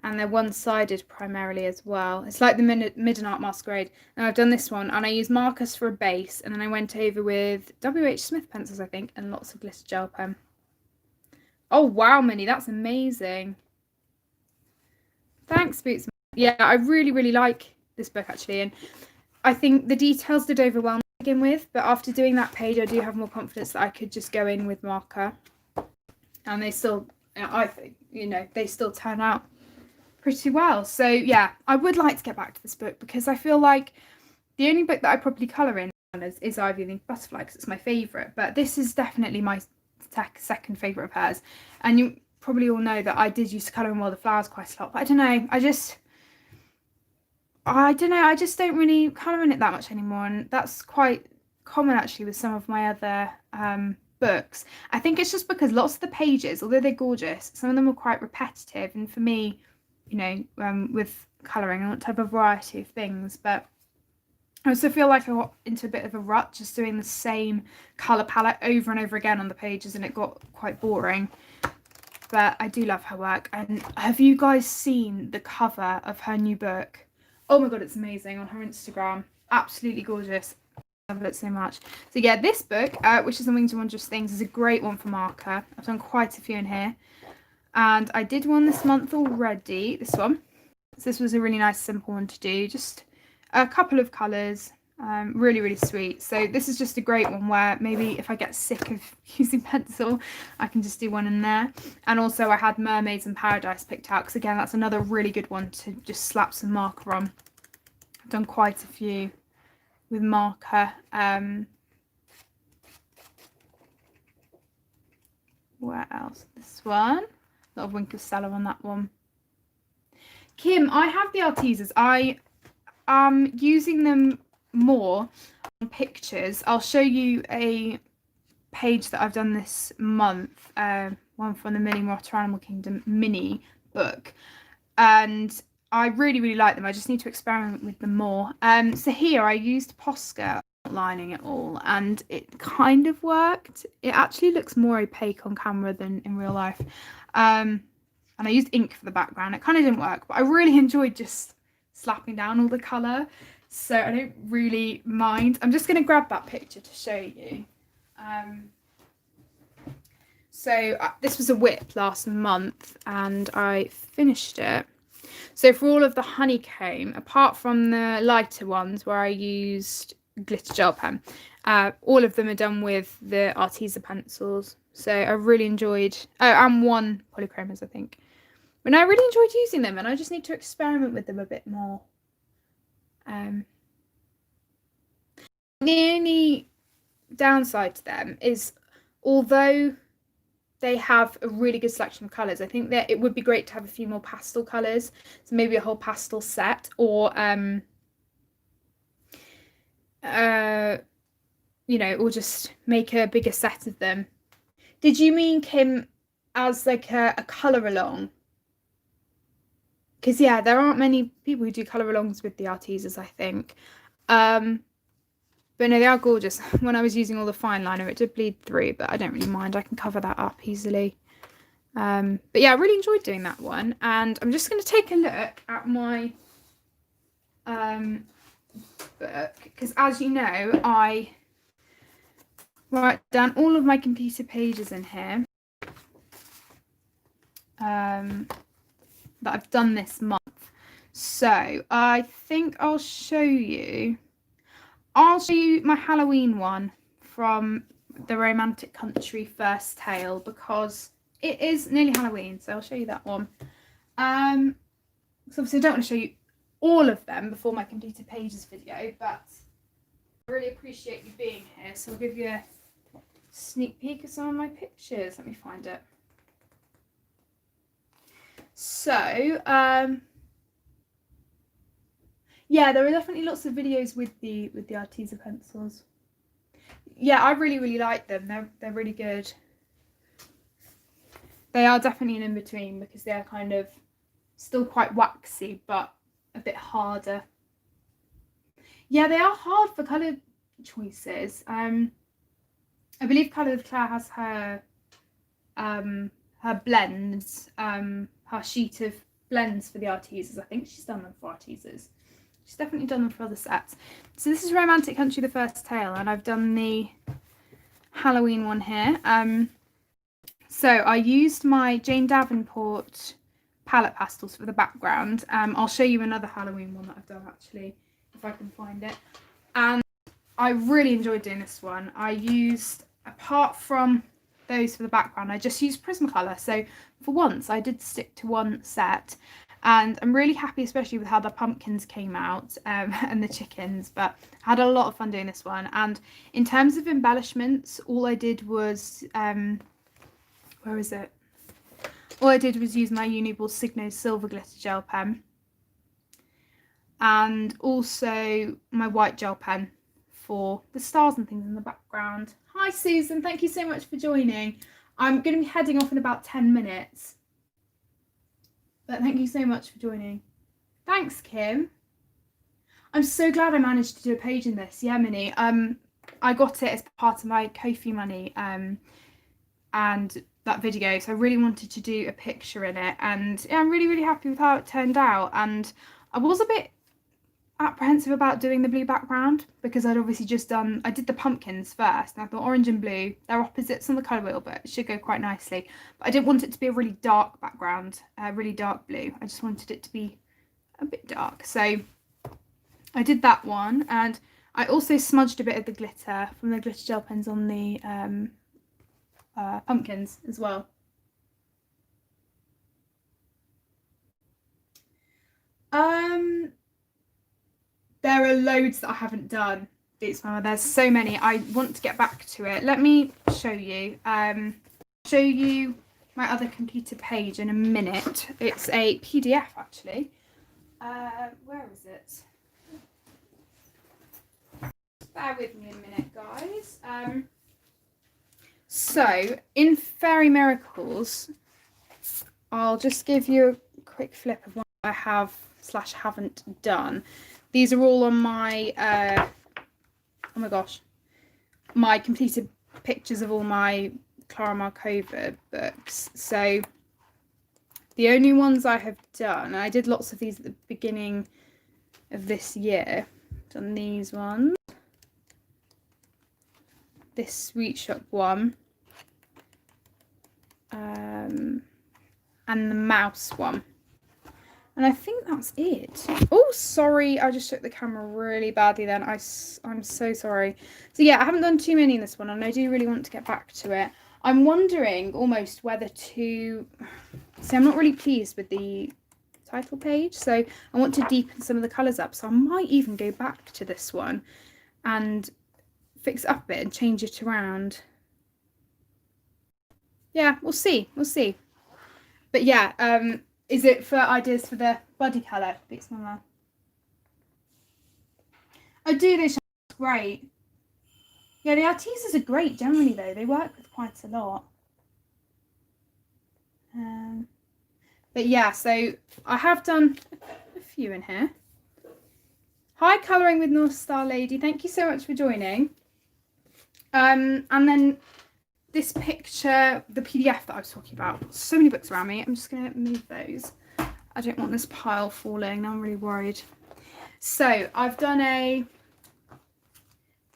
And they're one-sided primarily as well. It's like the Midnight Masquerade. And I've done this one, and I used markers for a base, and then I went over with W.H. Smith pencils, I think, and lots of glitter gel pen. Oh, wow, Minnie, that's amazing. Thanks, Boots. Yeah, I really like this book actually, and I think the details did overwhelm me to begin with, but after doing that page, I do have more confidence that I could just go in with marker, and they still, I think, you know, they still turn out pretty well. So yeah, I would like to get back to this book because I feel like the only book that I probably colour in is Ivy the Butterfly because it's my favourite, but this is definitely my second favourite of hers. And you probably all know that I did used to colour in Wild the Flowers quite a lot, but I don't know, I just don't really colour in it that much anymore, and that's quite common actually with some of my other books. I think it's just because lots of the pages, although they're gorgeous, some of them are quite repetitive, and for me, you know, with colouring I want to have a variety of things, but I also feel like I got into a bit of a rut just doing the same colour palette over and over again on the pages, and it got quite boring. But I do love her work. And have you guys seen the cover of her new book? Oh my god, it's amazing, on her Instagram. Absolutely gorgeous. I love it so much. So yeah, this book, which is The Winged and Wondrous Things, is a great one for marker. I've done quite a few in here. And I did one this month already, this one. So this was a really nice simple one to do. Just a couple of colours, really sweet. So this is just a great one where maybe if I get sick of using pencil, I can just do one in there. And also I had Mermaids in Paradise picked out because again, that's another really good one to just slap some marker on. I've done quite a few with marker. Where else? This one, a lot of Winkle Stella on that one. Kim, I have the Artisas. I am using them more on pictures. I'll show you a page that I've done this month, one from the Millie Motter Animal Kingdom mini book, and I really like them. I just need to experiment with them more. So here I used Posca outlining it all, and it kind of worked. It actually looks more opaque on camera than in real life. And I used ink for the background. It kind of didn't work, but I really enjoyed just slapping down all the colour, so I don't really mind. I'm just going to grab that picture to show you. This was a whip last month and I finished it. So for all of the honeycomb, apart from the lighter ones where I used glitter gel pen, all of them are done with the Arteza pencils. So I really enjoyed, and one polychromos I think. And I really enjoyed using them, and I just need to experiment with them a bit more. The only downside to them is, although they have a really good selection of colours, I think that it would be great to have a few more pastel colours. So maybe a whole pastel set, or you know, or just make a bigger set of them. Did you mean, Kim, as like a colour along? Because yeah, there aren't many people who do colour alongs with the Artezas, I think. But no, they are gorgeous. When I was using all the fine liner, it did bleed through, but I don't really mind. I can cover that up easily. But yeah, I really enjoyed doing that one. And I'm just going to take a look at my book, because as you know, I write down all of my completed pages in here that I've done this month. So I think I'll show you my Halloween one from the Romantic Country First Tale, because it is nearly Halloween, so I'll show you that one. So obviously I don't want to show you all of them before my completed pages video, but I really appreciate you being here, so I'll give you a sneak peek of some of my pictures. Let me find it. So yeah, there are definitely lots of videos with the Arteza pencils. Yeah, I really like them. They're really good. They are definitely an in-between because they're kind of still quite waxy but a bit harder. Yeah, they are hard for colour choices. I believe Colour with Claire has her blends, her sheet of blends for the Artezas. I think she's done them for Artezas. She's definitely done them for other sets. So this is Romantic Country, the First Tale, and I've done the Halloween one here. So I used my Jane Davenport palette pastels for the background. I'll show you another Halloween one that I've done actually, if I can find it. And I really enjoyed doing this one. I used, apart from those for the background, I just used Prismacolor. So for once I did stick to one set, and I'm really happy, especially with how the pumpkins came out and the chickens. But I had a lot of fun doing this one. And in terms of embellishments, all I did was where is it? All I did was use my Uniball Signo Silver Glitter Gel Pen, and also my white gel pen for the stars and things in the background. Hi Susan, thank you so much for joining. I'm going to be heading off in about 10 minutes. But thank you so much for joining. Thanks, Kim. I'm so glad I managed to do a page in this. Yeah, Minnie. I got it as part of my Ko-fi money and that video. So I really wanted to do a picture in it. And yeah, I'm really, really happy with how it turned out. And I was a bit apprehensive about doing the blue background because I'd obviously just done, I did the pumpkins first, and I thought orange and blue, they're opposites on the colour wheel, but it should go quite nicely. But I didn't want it to be a really dark background, really dark blue. I just wanted it to be a bit dark. So I did that one, and I also smudged a bit of the glitter from the glitter gel pens on the pumpkins as well. There are loads that I haven't done. There's so many. I want to get back to it. Let me show you. Show you my other completed page in a minute. It's a PDF actually. Where is it? Bear with me a minute, guys. So in Fairy Miracles, I'll just give you a quick flip of what I have / haven't done. These are all on my, oh my gosh, my completed pictures of all my Clara Markova books. So the only ones I have done, and I did lots of these at the beginning of this year, done these ones, this Sweet Shop one, and the mouse one. And I think that's it. Oh, sorry, I just shook the camera really badly then. I'm so sorry. So yeah, I haven't done too many in this one, and I do really want to get back to it. I'm wondering almost whether to... See, I'm not really pleased with the title page, so I want to deepen some of the colours up. So I might even go back to this one and fix it up a bit and change it around. Yeah, we'll see. We'll see. But yeah, is it for ideas for the body colour? Bits Mama. I do, they sound great. Yeah, the Artisas are great generally though. They work with quite a lot. But yeah, so I have done a few in here. Hi, Colouring with North Star Lady. Thank you so much for joining. And then this picture, the PDF that I was talking about. So many books around me. I'm just going to move those. I don't want this pile falling. Now I'm really worried. So I've done a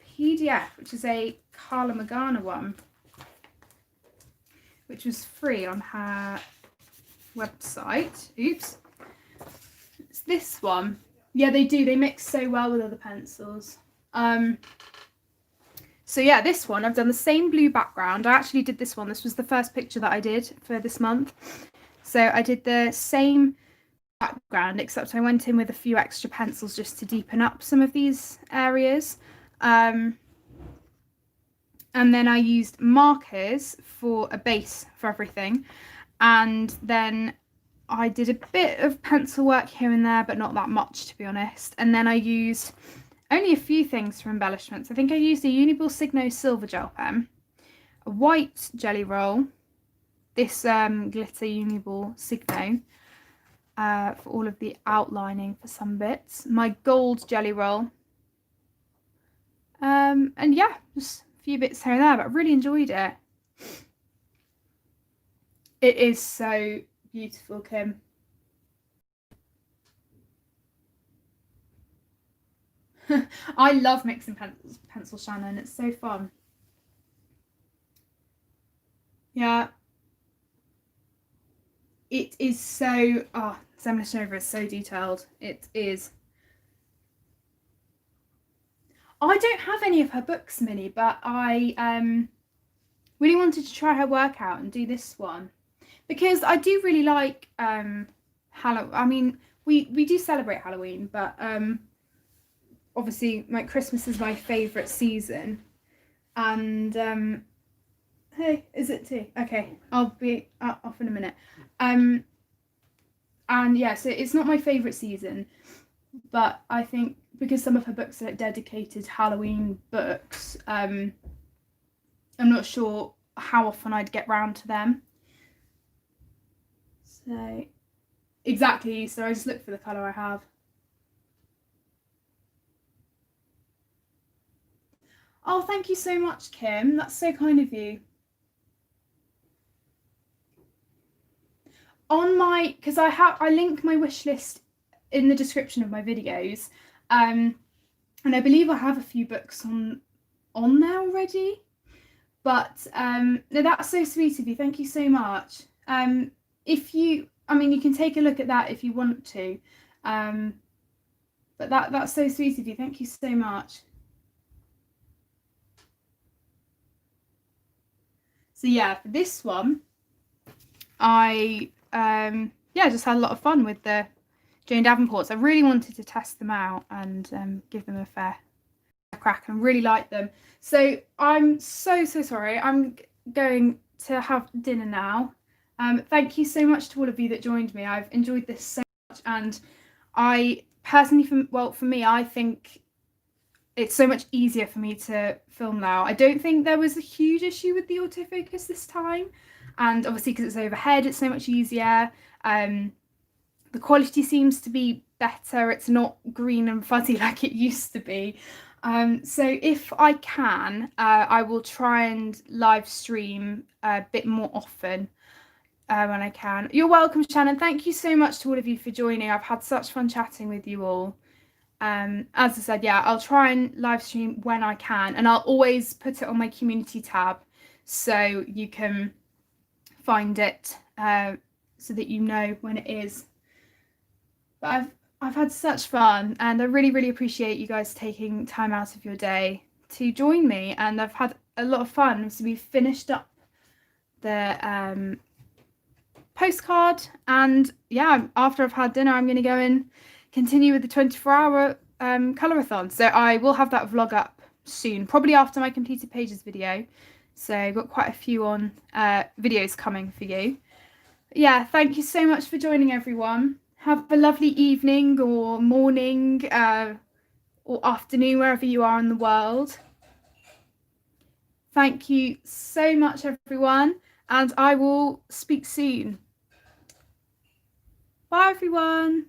PDF, which is a Carla Magana one, which was free on her website. Oops. It's this one. Yeah, they do. They mix so well with other pencils. So yeah, this one, I've done the same blue background. I actually did this one. This was the first picture that I did for this month. So I did the same background, except I went in with a few extra pencils just to deepen up some of these areas. And then I used markers for a base for everything. And then I did a bit of pencil work here and there, but not that much, to be honest. And then I used only a few things for embellishments. I think I used a Uniball Signo Silver Gel Pen, a white jelly roll, this glitter Uniball Signo for all of the outlining for some bits, my gold jelly roll, and yeah, just a few bits here and there, but I really enjoyed it. It is so beautiful, Kim. I love mixing pencil, Shannon. It's so fun. Yeah. it is so, Embellish Nova is so detailed. It is. I don't have any of her books, Minnie, but I really wanted to try her work out and do this one because I do really like Halloween. I mean, we do celebrate Halloween, but obviously, like, Christmas is my favourite season. And hey, is it tea? Okay, I'll be off in a minute. And yeah, so it's not my favourite season, but I think because some of her books are dedicated Halloween books, I'm not sure how often I'd get round to them. So exactly, so I just look for the colour I have. Oh, thank you so much, Kim. That's so kind of you. On my, because I link my wish list in the description of my videos, and I believe I have a few books on there already. But no, that's so sweet of you. Thank you so much. If you, I mean, you can take a look at that if you want to. But that's so sweet of you. Thank you so much. So yeah, for this one, I yeah, just had a lot of fun with the Jane Davenports. I really wanted to test them out and give them a fair crack and really like them. So I'm so sorry. I'm going to have dinner now. Thank you so much to all of you that joined me. I've enjoyed this so much, and I personally, for me, I think it's so much easier for me to film now. I don't think there was a huge issue with the autofocus this time, and obviously because it's overhead, it's so much easier. The quality seems to be better. It's not green and fuzzy like it used to be. So if I can, I will try and live stream a bit more often when I can. You're welcome, Shannon. Thank you so much to all of you for joining. I've had such fun chatting with you all. As I said, yeah, I'll try and live stream when I can, and I'll always put it on my community tab so you can find it so that you know when it is. But I've had such fun, and I really appreciate you guys taking time out of your day to join me, and I've had a lot of fun. So we've finished up the postcard, and yeah, after I've had dinner, I'm going to go and continue with the 24-hour colourathon. So I will have that vlog up soon, probably after my completed pages video. So I've got quite a few on videos coming for you. Yeah, thank you so much for joining, everyone. Have a lovely evening or morning or afternoon, wherever you are in the world. Thank you so much, everyone, and I will speak soon. Bye, everyone.